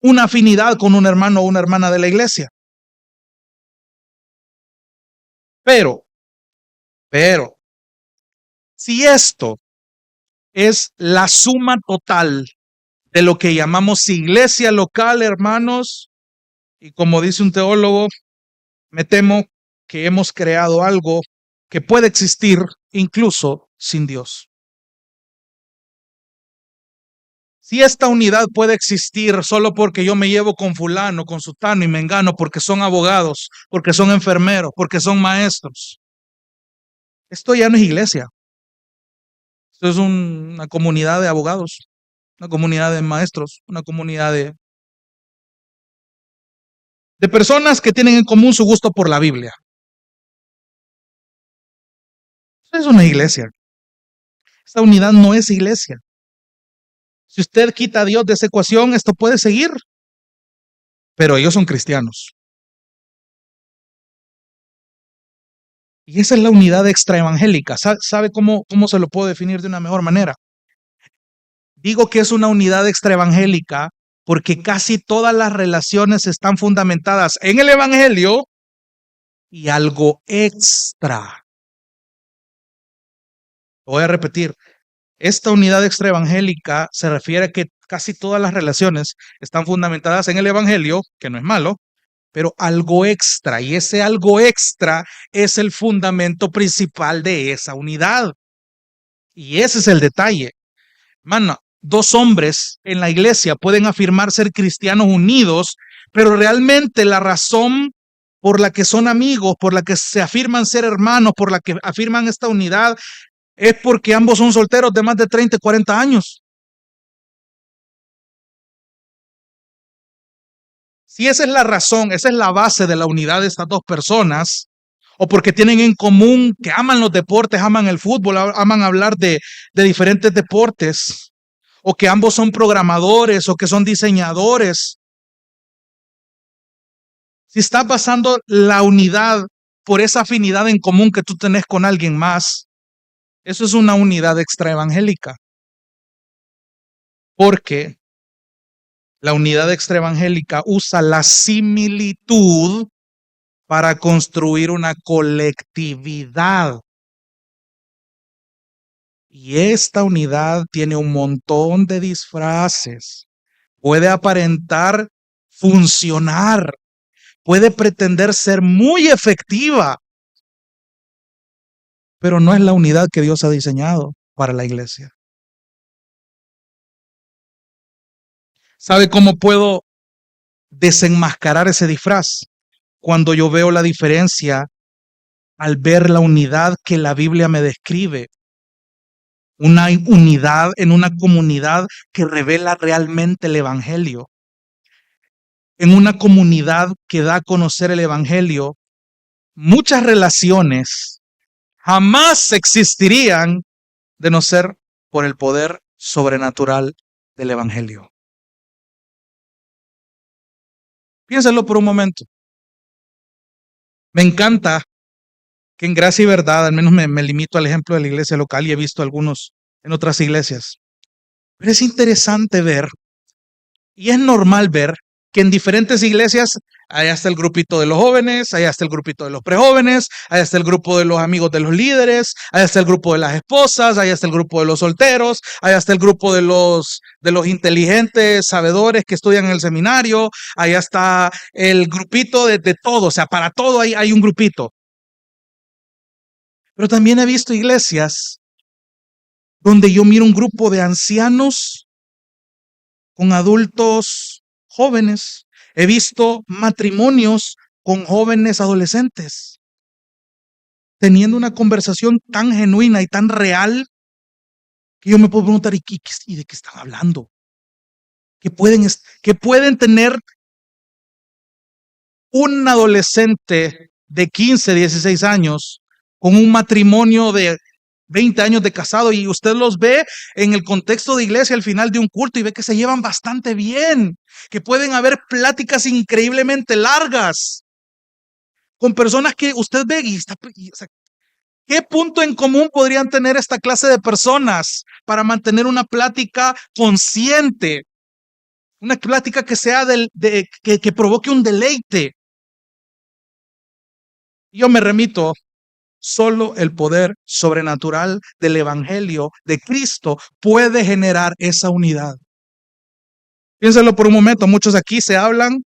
una afinidad con un hermano o una hermana de la iglesia. Pero, si esto es la suma total de lo que llamamos iglesia local, hermanos, y como dice un teólogo, me temo que hemos creado algo que puede existir incluso sin Dios. Si esta unidad puede existir solo porque yo me llevo con fulano, con sutano y mengano, porque son abogados, porque son enfermeros, porque son maestros, esto ya no es iglesia. Esto es una comunidad de abogados, una comunidad de maestros, una comunidad de personas que tienen en común su gusto por la Biblia. Es una iglesia. Esta unidad no es iglesia. Si usted quita a Dios de esa ecuación, esto puede seguir, pero ellos son cristianos. Y esa es la unidad extraevangélica. ¿Sabe cómo se lo puedo definir de una mejor manera? Digo que es una unidad extraevangélica porque casi todas las relaciones están fundamentadas en el evangelio y algo extra. Lo voy a repetir. Esta unidad extraevangélica se refiere a que casi todas las relaciones están fundamentadas en el evangelio, que no es malo, pero algo extra, y ese algo extra es el fundamento principal de esa unidad. Y ese es el detalle. Mano, dos hombres en la iglesia pueden afirmar ser cristianos unidos, pero realmente la razón por la que son amigos, por la que se afirman ser hermanos, por la que afirman esta unidad, es porque ambos son solteros de más de 30 y 40 años. Si esa es la razón, esa es la base de la unidad de estas dos personas, o porque tienen en común que aman los deportes, aman el fútbol, aman hablar de diferentes deportes, o que ambos son programadores, o que son diseñadores. Si estás basando la unidad por esa afinidad en común que tú tenés con alguien más, eso es una unidad extraevangélica. Porque la unidad extraevangélica usa la similitud para construir una colectividad. Y esta unidad tiene un montón de disfraces. Puede aparentar funcionar, puede pretender ser muy efectiva, pero no es la unidad que Dios ha diseñado para la iglesia. ¿Sabe cómo puedo desenmascarar ese disfraz? Cuando yo veo la diferencia al ver la unidad que la Biblia me describe. Una unidad en una comunidad que revela realmente el evangelio. En una comunidad que da a conocer el evangelio, muchas relaciones jamás existirían de no ser por el poder sobrenatural del evangelio. Piénsalo por un momento. Me encanta que en Gracia y Verdad, al menos me limito al ejemplo de la iglesia local y he visto algunos en otras iglesias. Pero es interesante ver, y es normal ver, que en diferentes iglesias, allá está el grupito de los jóvenes, allá está el grupito de los prejóvenes, allá está el grupo de los amigos de los líderes, allá está el grupo de las esposas, allá está el grupo de los solteros, allá está el grupo de los inteligentes, sabedores que estudian en el seminario, allá está el grupito de todo, o sea, para todo hay un grupito. Pero también he visto iglesias donde yo miro un grupo de ancianos con adultos jóvenes. He visto matrimonios con jóvenes adolescentes, teniendo una conversación tan genuina y tan real que yo me puedo preguntar, ¿y de qué están hablando? Que pueden tener un adolescente de 15, 16 años con un matrimonio de 20 años de casado y usted los ve en el contexto de iglesia al final de un culto y ve que se llevan bastante bien, que pueden haber pláticas increíblemente largas con personas que usted ve o sea, ¿qué punto en común podrían tener esta clase de personas para mantener una plática consciente? Una plática que sea que provoque un deleite. Yo me remito, solo el poder sobrenatural del evangelio de Cristo puede generar esa unidad. Piénselo por un momento, muchos aquí se hablan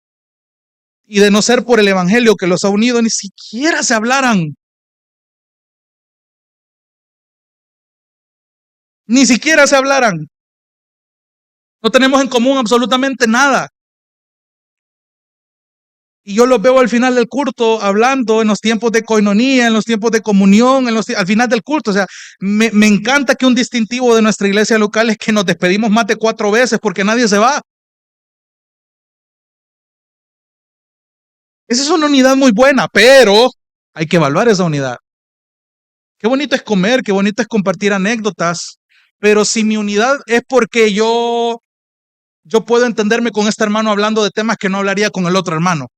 y de no ser por el evangelio que los ha unido, ni siquiera se hablaran. Ni siquiera se hablaran. No tenemos en común absolutamente nada. Y yo los veo al final del culto hablando en los tiempos de coinonía, en los tiempos de comunión, al final del culto. O sea, me encanta que un distintivo de nuestra iglesia local es que nos despedimos más de 4 veces porque nadie se va. Esa es una unidad muy buena, pero hay que evaluar esa unidad. Qué bonito es comer, qué bonito es compartir anécdotas, pero si mi unidad es porque yo puedo entenderme con este hermano hablando de temas que no hablaría con el otro hermano,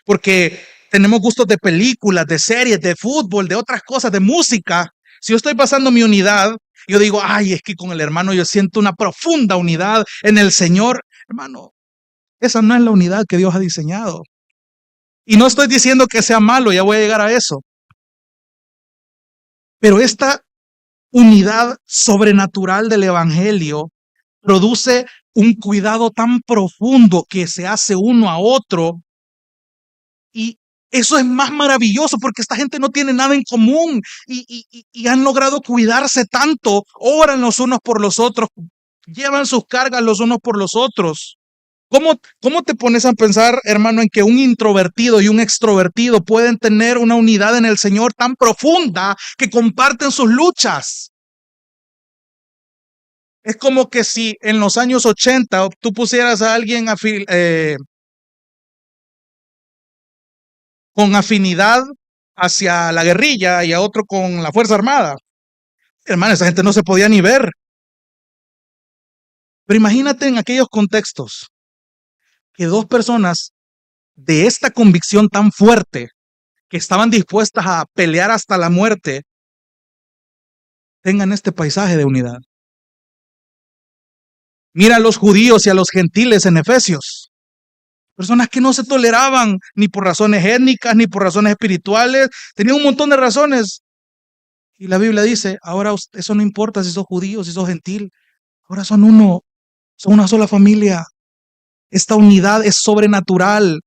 porque tenemos gustos de películas, de series, de fútbol, de otras cosas, de música. Si yo estoy pasando mi unidad, yo digo, ay, es que con el hermano yo siento una profunda unidad en el Señor. Hermano, esa no es la unidad que Dios ha diseñado. Y no estoy diciendo que sea malo, ya voy a llegar a eso. Pero esta unidad sobrenatural del Evangelio produce un cuidado tan profundo que se hace uno a otro, y eso es más maravilloso porque esta gente no tiene nada en común y han logrado cuidarse tanto, oran los unos por los otros, llevan sus cargas los unos por los otros. ¿Cómo te pones a pensar, hermano, en que un introvertido y un extrovertido pueden tener una unidad en el Señor tan profunda que comparten sus luchas? Es como que si en los años 80 tú pusieras a alguien con afinidad hacia la guerrilla y a otro con la Fuerza Armada. Hermano, esa gente no se podía ni ver. Pero imagínate en aquellos contextos que dos personas de esta convicción tan fuerte, que estaban dispuestas a pelear hasta la muerte, tengan este paisaje de unidad. Mira a los judíos y a los gentiles en Efesios. Personas que no se toleraban ni por razones étnicas ni por razones espirituales. Tenían un montón de razones. Y la Biblia dice, ahora eso no importa si sos judío, si sos gentil. Ahora son uno, son una sola familia. Esta unidad es sobrenatural.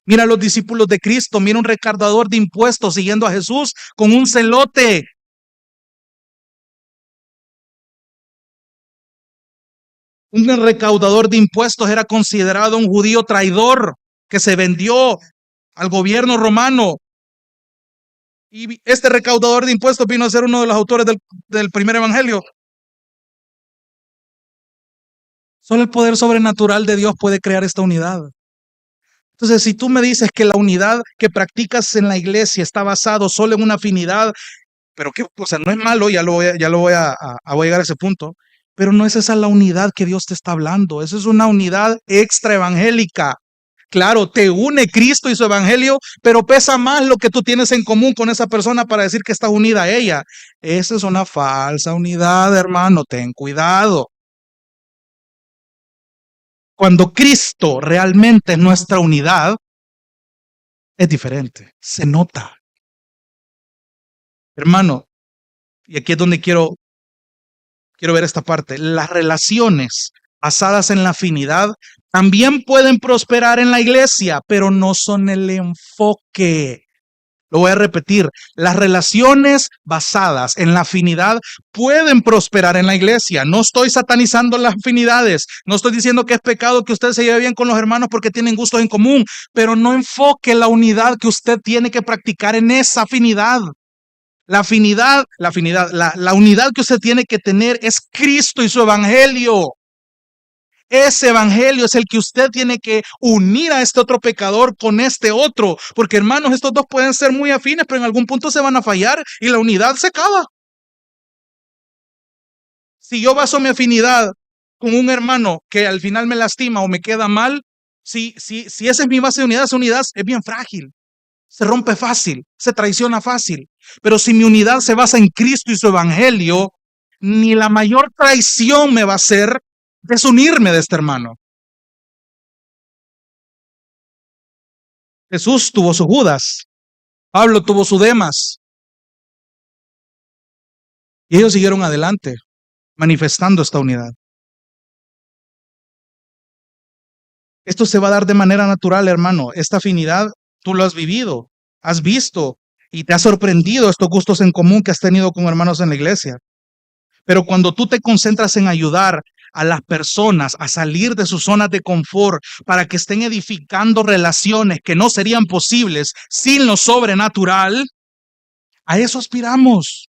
Mira a los discípulos de Cristo, mira un recaudador de impuestos siguiendo a Jesús con un celote. Un recaudador de impuestos era considerado un judío traidor que se vendió al gobierno romano. Y este recaudador de impuestos vino a ser uno de los autores del primer evangelio. Solo el poder sobrenatural de Dios puede crear esta unidad. Entonces, si tú me dices que la unidad que practicas en la iglesia está basado solo en una afinidad, pero que, o sea, no es malo, voy a llegar a ese punto, pero no es esa la unidad que Dios te está hablando. Esa es una unidad extra evangélica. Claro, te une Cristo y su evangelio, pero pesa más lo que tú tienes en común con esa persona para decir que estás unida a ella. Esa es una falsa unidad, hermano, ten cuidado. Cuando Cristo realmente es nuestra unidad, es diferente, se nota. Hermano, y aquí es donde quiero ver esta parte. Las relaciones basadas en la afinidad también pueden prosperar en la iglesia, pero no son el enfoque. Lo voy a repetir, las relaciones basadas en la afinidad pueden prosperar en la iglesia. No estoy satanizando las afinidades, no estoy diciendo que es pecado que usted se lleve bien con los hermanos porque tienen gustos en común, pero no enfoque la unidad que usted tiene que practicar en esa afinidad. La unidad que usted tiene que tener es Cristo y su evangelio. Ese evangelio es el que usted tiene que unir a este otro pecador con este otro, porque hermanos, estos dos pueden ser muy afines, pero en algún punto se van a fallar y la unidad se acaba. Si yo baso mi afinidad con un hermano que al final me lastima o me queda mal, si esa es mi base de unidad, esa unidad es bien frágil, se rompe fácil, se traiciona fácil. Pero si mi unidad se basa en Cristo y su evangelio, ni la mayor traición me va a hacer desunirme de este hermano. Jesús tuvo su Judas, Pablo tuvo su Demas, y ellos siguieron adelante, manifestando esta unidad. Esto se va a dar de manera natural, hermano. Esta afinidad, tú lo has vivido, has visto y te ha sorprendido estos gustos en común que has tenido con hermanos en la iglesia. Pero cuando tú te concentras en ayudar a las personas a salir de sus zonas de confort para que estén edificando relaciones que no serían posibles sin lo sobrenatural, a eso aspiramos.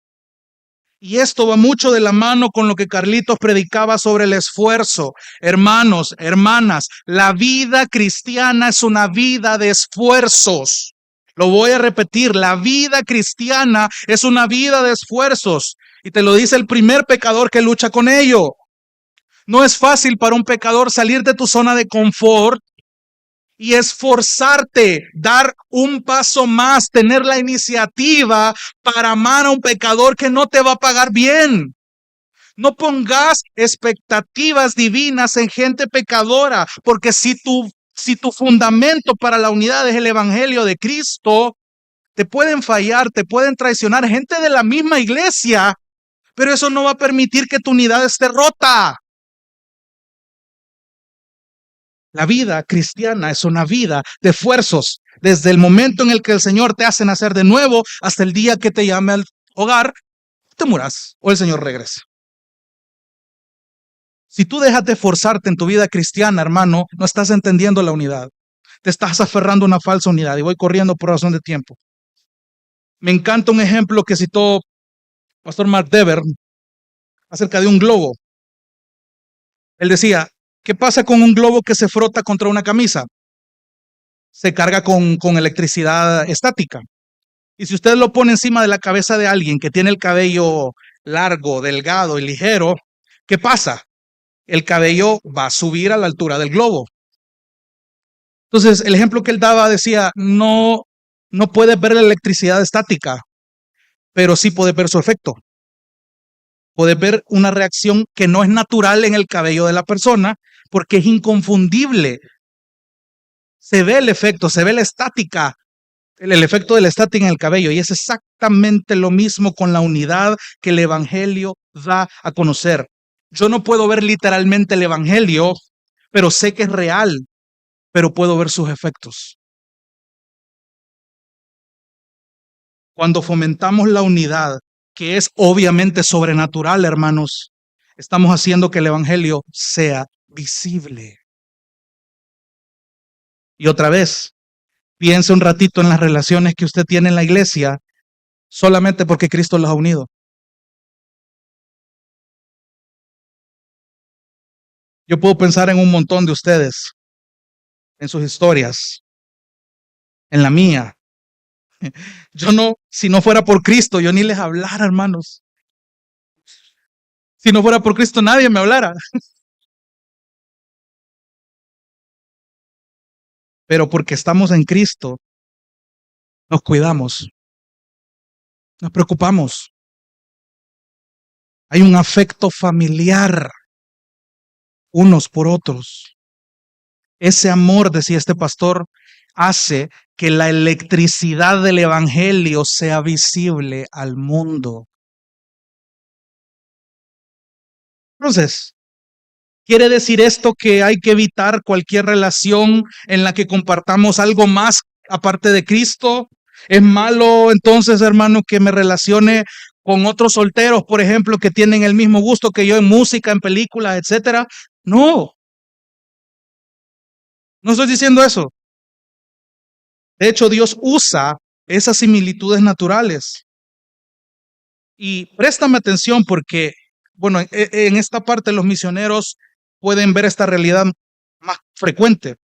Y esto va mucho de la mano con lo que Carlitos predicaba sobre el esfuerzo. Hermanos, hermanas, la vida cristiana es una vida de esfuerzos. Lo voy a repetir, la vida cristiana es una vida de esfuerzos. Y te lo dice el primer pecador que lucha con ello. No es fácil para un pecador salir de tu zona de confort y esforzarte, dar un paso más, tener la iniciativa para amar a un pecador que no te va a pagar bien. No pongas expectativas divinas en gente pecadora, porque si tu fundamento para la unidad es el Evangelio de Cristo, te pueden fallar, te pueden traicionar gente de la misma iglesia, pero eso no va a permitir que tu unidad esté rota. La vida cristiana es una vida de esfuerzos, desde el momento en el que el Señor te hace nacer de nuevo hasta el día que te llame al hogar, te muras o el Señor regrese. Si tú dejas de esforzarte en tu vida cristiana, hermano, no estás entendiendo la unidad. Te estás aferrando a una falsa unidad. Y voy corriendo por razón de tiempo. Me encanta un ejemplo que citó Pastor Mark Dever acerca de un globo. Él decía, ¿qué pasa con un globo que se frota contra una camisa? Se carga con electricidad estática. Y si usted lo pone encima de la cabeza de alguien que tiene el cabello largo, delgado y ligero, ¿qué pasa? El cabello va a subir a la altura del globo. Entonces, el ejemplo que él daba decía, no puedes ver la electricidad estática, pero sí puedes ver su efecto. Puedes ver una reacción que no es natural en el cabello de la persona porque es inconfundible. Se ve el efecto, se ve la estática, el efecto de la estática en el cabello, y es exactamente lo mismo con la unidad que el Evangelio da a conocer. Yo no puedo ver literalmente el Evangelio, pero sé que es real, pero puedo ver sus efectos. Cuando fomentamos la unidad, que es obviamente sobrenatural, hermanos, estamos haciendo que el Evangelio sea visible. Y otra vez, piense un ratito en las relaciones que usted tiene en la iglesia solamente porque Cristo los ha unido. Yo puedo pensar en un montón de ustedes, en sus historias, en la mía. Yo no, si no fuera por Cristo, yo ni les hablara, hermanos. Si no fuera por Cristo, nadie me hablara. Pero porque estamos en Cristo, nos cuidamos, nos preocupamos. Hay un afecto familiar unos por otros. Ese amor, decía este pastor, hace que la electricidad del Evangelio sea visible al mundo. Entonces, ¿quiere decir esto que hay que evitar cualquier relación en la que compartamos algo más aparte de Cristo? ¿Es malo entonces, hermano, que me relacione con otros solteros, por ejemplo, que tienen el mismo gusto que yo en música, en películas, etcétera? No, no estoy diciendo eso. De hecho, Dios usa esas similitudes naturales. Y préstame atención porque, bueno, en esta parte los misioneros pueden ver esta realidad más frecuente.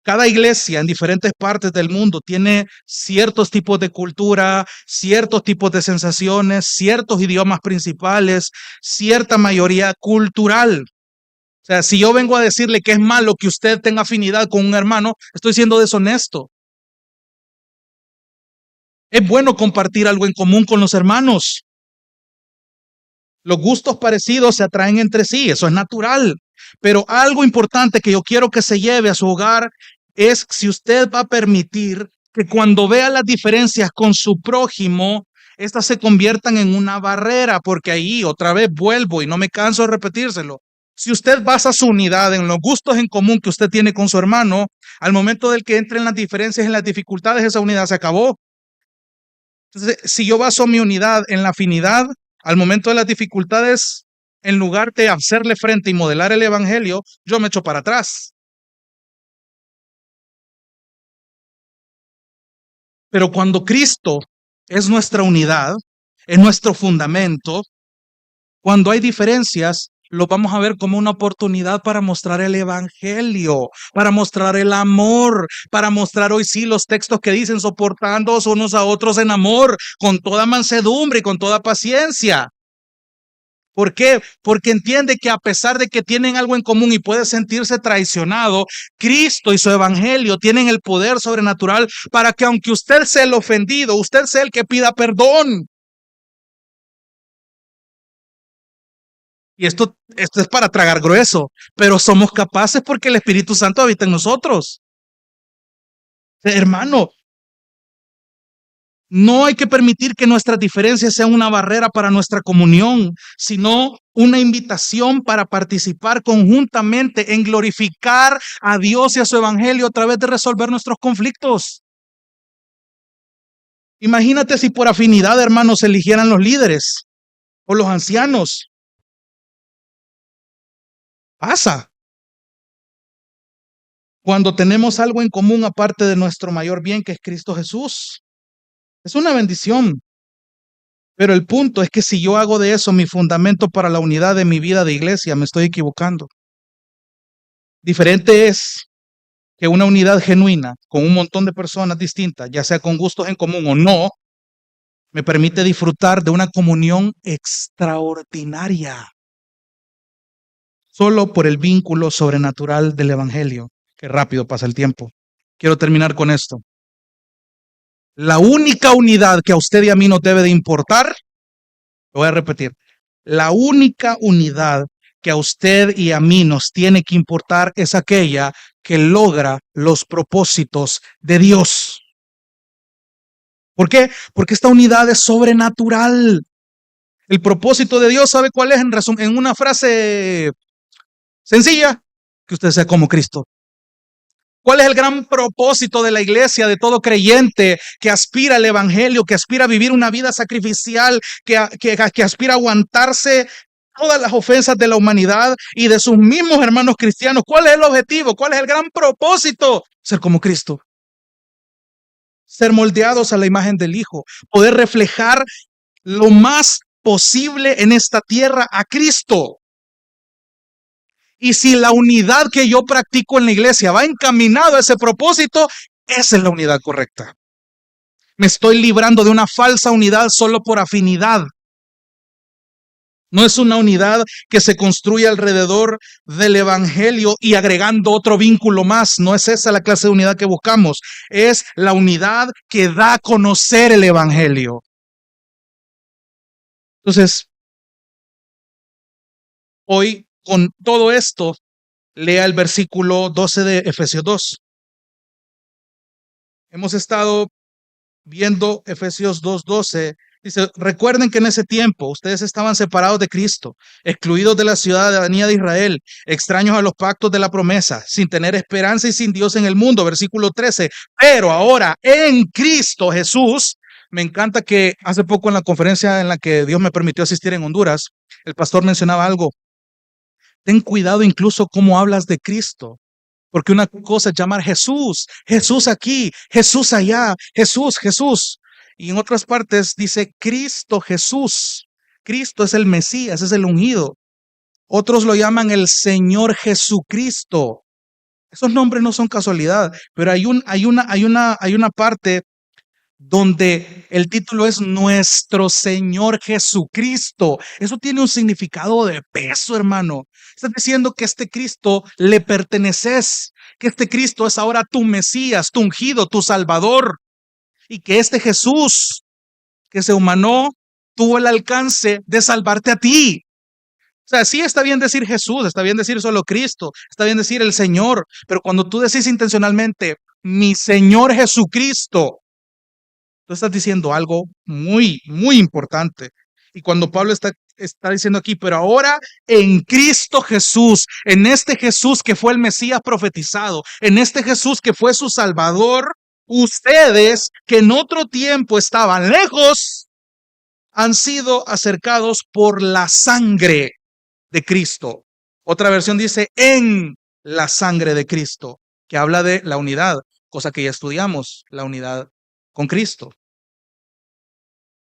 Cada iglesia en diferentes partes del mundo tiene ciertos tipos de cultura, ciertos tipos de sensaciones, ciertos idiomas principales, cierta mayoría cultural. O sea, si yo vengo a decirle que es malo que usted tenga afinidad con un hermano, estoy siendo deshonesto. Es bueno compartir algo en común con los hermanos. Los gustos parecidos se atraen entre sí, eso es natural. Pero algo importante que yo quiero que se lleve a su hogar es si usted va a permitir que cuando vea las diferencias con su prójimo, estas se conviertan en una barrera, porque ahí otra vez vuelvo y no me canso de repetírselo. Si usted basa su unidad en los gustos en común que usted tiene con su hermano, al momento del que entren las diferencias, en las dificultades, esa unidad se acabó. Entonces, si yo baso mi unidad en la afinidad, al momento de las dificultades, en lugar de hacerle frente y modelar el evangelio, yo me echo para atrás. Pero cuando Cristo es nuestra unidad, es nuestro fundamento, cuando hay diferencias, lo vamos a ver como una oportunidad para mostrar el evangelio, para mostrar el amor, para mostrar hoy sí los textos que dicen soportándoos unos a otros en amor, con toda mansedumbre y con toda paciencia. ¿Por qué? Porque entiende que a pesar de que tienen algo en común y puede sentirse traicionado, Cristo y su evangelio tienen el poder sobrenatural para que aunque usted sea el ofendido, usted sea el que pida perdón. Y esto es para tragar grueso, pero somos capaces porque el Espíritu Santo habita en nosotros. Hermano, no hay que permitir que nuestras diferencias sean una barrera para nuestra comunión, sino una invitación para participar conjuntamente en glorificar a Dios y a su evangelio a través de resolver nuestros conflictos. Imagínate si por afinidad, hermanos, eligieran los líderes o los ancianos. Pasa. Cuando tenemos algo en común aparte de nuestro mayor bien, que es Cristo Jesús. Es una bendición. Pero el punto es que si yo hago de eso mi fundamento para la unidad de mi vida de iglesia, me estoy equivocando. Diferente es que una unidad genuina con un montón de personas distintas, ya sea con gustos en común o no, me permite disfrutar de una comunión extraordinaria. Solo por el vínculo sobrenatural del evangelio. Qué rápido pasa el tiempo. Quiero terminar con esto. La única unidad que a usted y a mí nos debe de importar, lo voy a repetir, la única unidad que a usted y a mí nos tiene que importar es aquella que logra los propósitos de Dios. ¿Por qué? Porque esta unidad es sobrenatural. El propósito de Dios, ¿sabe cuál es? En una frase sencilla, que usted sea como Cristo. ¿Cuál es el gran propósito de la iglesia, de todo creyente que aspira al evangelio, que aspira a vivir una vida sacrificial, que aspira a aguantarse todas las ofensas de la humanidad y de sus mismos hermanos cristianos? ¿Cuál es el objetivo? ¿Cuál es el gran propósito? Ser como Cristo. Ser moldeados a la imagen del Hijo. Poder reflejar lo más posible en esta tierra a Cristo. Y si la unidad que yo practico en la iglesia va encaminado a ese propósito, esa es la unidad correcta. Me estoy librando de una falsa unidad solo por afinidad. No es una unidad que se construye alrededor del evangelio y agregando otro vínculo más. No es esa la clase de unidad que buscamos. Es la unidad que da a conocer el evangelio. Entonces, hoy con todo esto, lea el versículo 12 de Efesios 2. Hemos estado viendo Efesios 2:12, dice, recuerden que en ese tiempo ustedes estaban separados de Cristo, excluidos de la ciudadanía de Israel, extraños a los pactos de la promesa, sin tener esperanza y sin Dios en el mundo. Versículo 13, pero ahora en Cristo Jesús, me encanta que hace poco en la conferencia en la que Dios me permitió asistir en Honduras, el pastor mencionaba algo. Ten cuidado incluso cómo hablas de Cristo. Porque una cosa es llamar Jesús, Jesús aquí, Jesús allá, Jesús, Jesús. Y en otras partes dice Cristo Jesús. Cristo es el Mesías, es el ungido. Otros lo llaman el Señor Jesucristo. Esos nombres no son casualidad, pero hay una parte donde el título es Nuestro Señor Jesucristo. Eso tiene un significado de peso, hermano. Estás diciendo que este Cristo le perteneces, que este Cristo es ahora tu Mesías, tu ungido, tu Salvador, y que este Jesús que se humanó tuvo el alcance de salvarte a ti. O sea, sí está bien decir Jesús, está bien decir solo Cristo, está bien decir el Señor, pero cuando tú decís intencionalmente, mi Señor Jesucristo, tú estás diciendo algo muy, muy importante. Y cuando Pablo está diciendo aquí, pero ahora en Cristo Jesús, en este Jesús que fue el Mesías profetizado, en este Jesús que fue su Salvador, ustedes que en otro tiempo estaban lejos, han sido acercados por la sangre de Cristo. Otra versión dice en la sangre de Cristo, que habla de la unidad, cosa que ya estudiamos, la unidad con Cristo.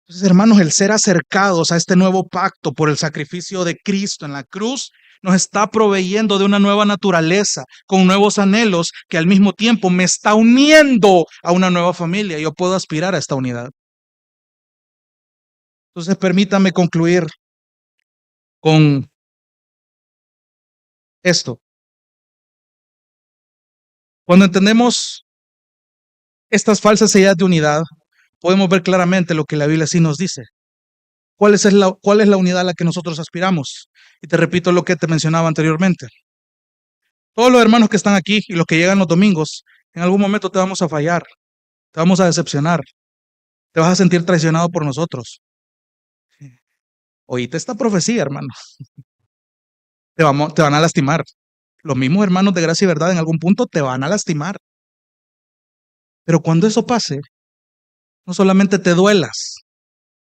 Entonces, hermanos, el ser acercados a este nuevo pacto por el sacrificio de Cristo en la cruz nos está proveyendo de una nueva naturaleza, con nuevos anhelos, que al mismo tiempo me está uniendo a una nueva familia. Yo puedo aspirar a esta unidad. Entonces, permítame concluir con esto. Cuando entendemos estas falsas ideas de unidad, podemos ver claramente lo que la Biblia sí nos dice. ¿Cuál es la unidad a la que nosotros aspiramos? Y te repito lo que te mencionaba anteriormente. Todos los hermanos que están aquí y los que llegan los domingos, en algún momento te vamos a fallar, te vamos a decepcionar, te vas a sentir traicionado por nosotros. Oíste esta profecía, hermano. Te van a lastimar. Los mismos hermanos de gracia y verdad en algún punto te van a lastimar. Pero cuando eso pase, no solamente te duelas,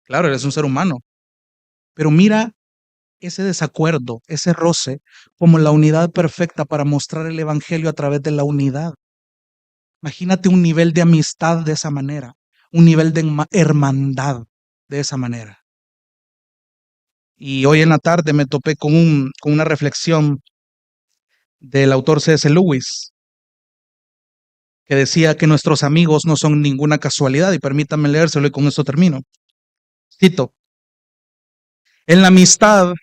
claro, eres un ser humano, pero mira ese desacuerdo, ese roce, como la unidad perfecta para mostrar el evangelio a través de la unidad. Imagínate un nivel de amistad de esa manera, un nivel de hermandad de esa manera. Y hoy en la tarde me topé con una reflexión del autor C.S. Lewis, que decía que nuestros amigos no son ninguna casualidad, y permítanme leérselo y con esto termino. Cito: en la amistad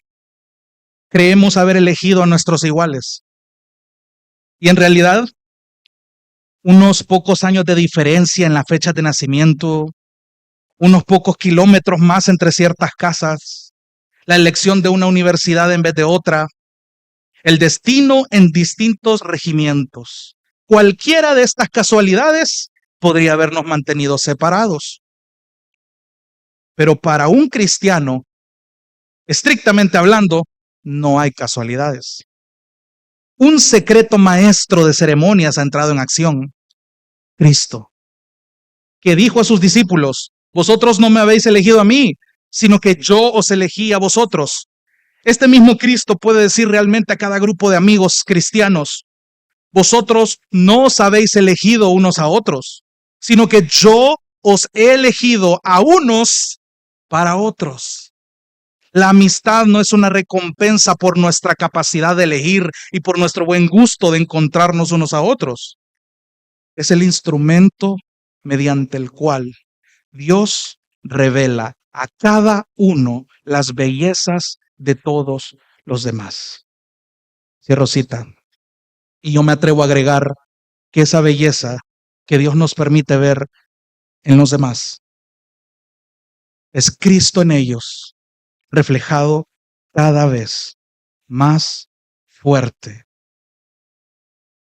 creemos haber elegido a nuestros iguales, y en realidad unos pocos años de diferencia en la fecha de nacimiento, unos pocos kilómetros más entre ciertas casas, la elección de una universidad en vez de otra, el destino en distintos regimientos. Cualquiera de estas casualidades podría habernos mantenido separados. Pero para un cristiano, estrictamente hablando, no hay casualidades. Un secreto maestro de ceremonias ha entrado en acción: Cristo, que dijo a sus discípulos: vosotros no me habéis elegido a mí, sino que yo os elegí a vosotros. Este mismo Cristo puede decir realmente a cada grupo de amigos cristianos: vosotros no os habéis elegido unos a otros, sino que yo os he elegido a unos para otros. La amistad no es una recompensa por nuestra capacidad de elegir y por nuestro buen gusto de encontrarnos unos a otros. Es el instrumento mediante el cual Dios revela a cada uno las bellezas de todos los demás. Cierro cita. Y yo me atrevo a agregar que esa belleza que Dios nos permite ver en los demás es Cristo en ellos, reflejado cada vez más fuerte.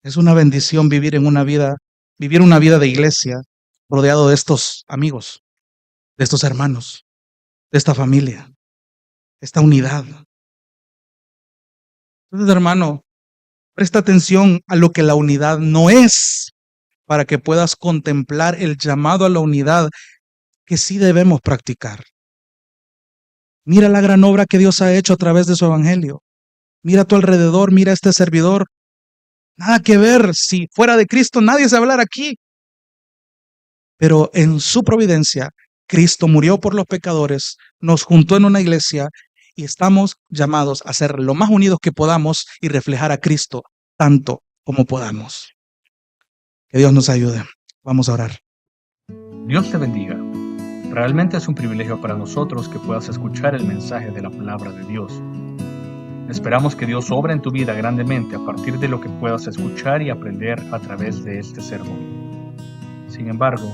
Es una bendición vivir una vida de iglesia rodeado de estos amigos, de estos hermanos, de esta familia, esta unidad. Entonces, hermano, presta atención a lo que la unidad no es, para que puedas contemplar el llamado a la unidad que sí debemos practicar. Mira la gran obra que Dios ha hecho a través de su evangelio. Mira a tu alrededor, mira a este servidor. Nada que ver, si fuera de Cristo nadie se hablara aquí. Pero en su providencia, Cristo murió por los pecadores, nos juntó en una iglesia y estamos llamados a ser lo más unidos que podamos y reflejar a Cristo tanto como podamos. Que Dios nos ayude. Vamos a orar. Dios te bendiga. Realmente es un privilegio para nosotros que puedas escuchar el mensaje de la palabra de Dios. Esperamos que Dios obre en tu vida grandemente a partir de lo que puedas escuchar y aprender a través de este sermón. Sin embargo,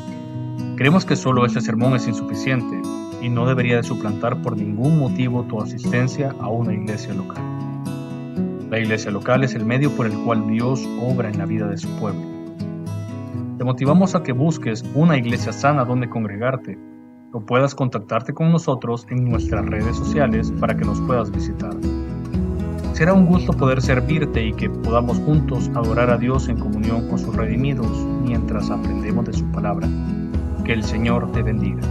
creemos que solo este sermón es insuficiente y no debería de suplantar por ningún motivo tu asistencia a una iglesia local. La iglesia local es el medio por el cual Dios obra en la vida de su pueblo. Te motivamos a que busques una iglesia sana donde congregarte o puedas contactarte con nosotros en nuestras redes sociales para que nos puedas visitar. Será un gusto poder servirte y que podamos juntos adorar a Dios en comunión con sus redimidos mientras aprendemos de su palabra. Que el Señor te bendiga.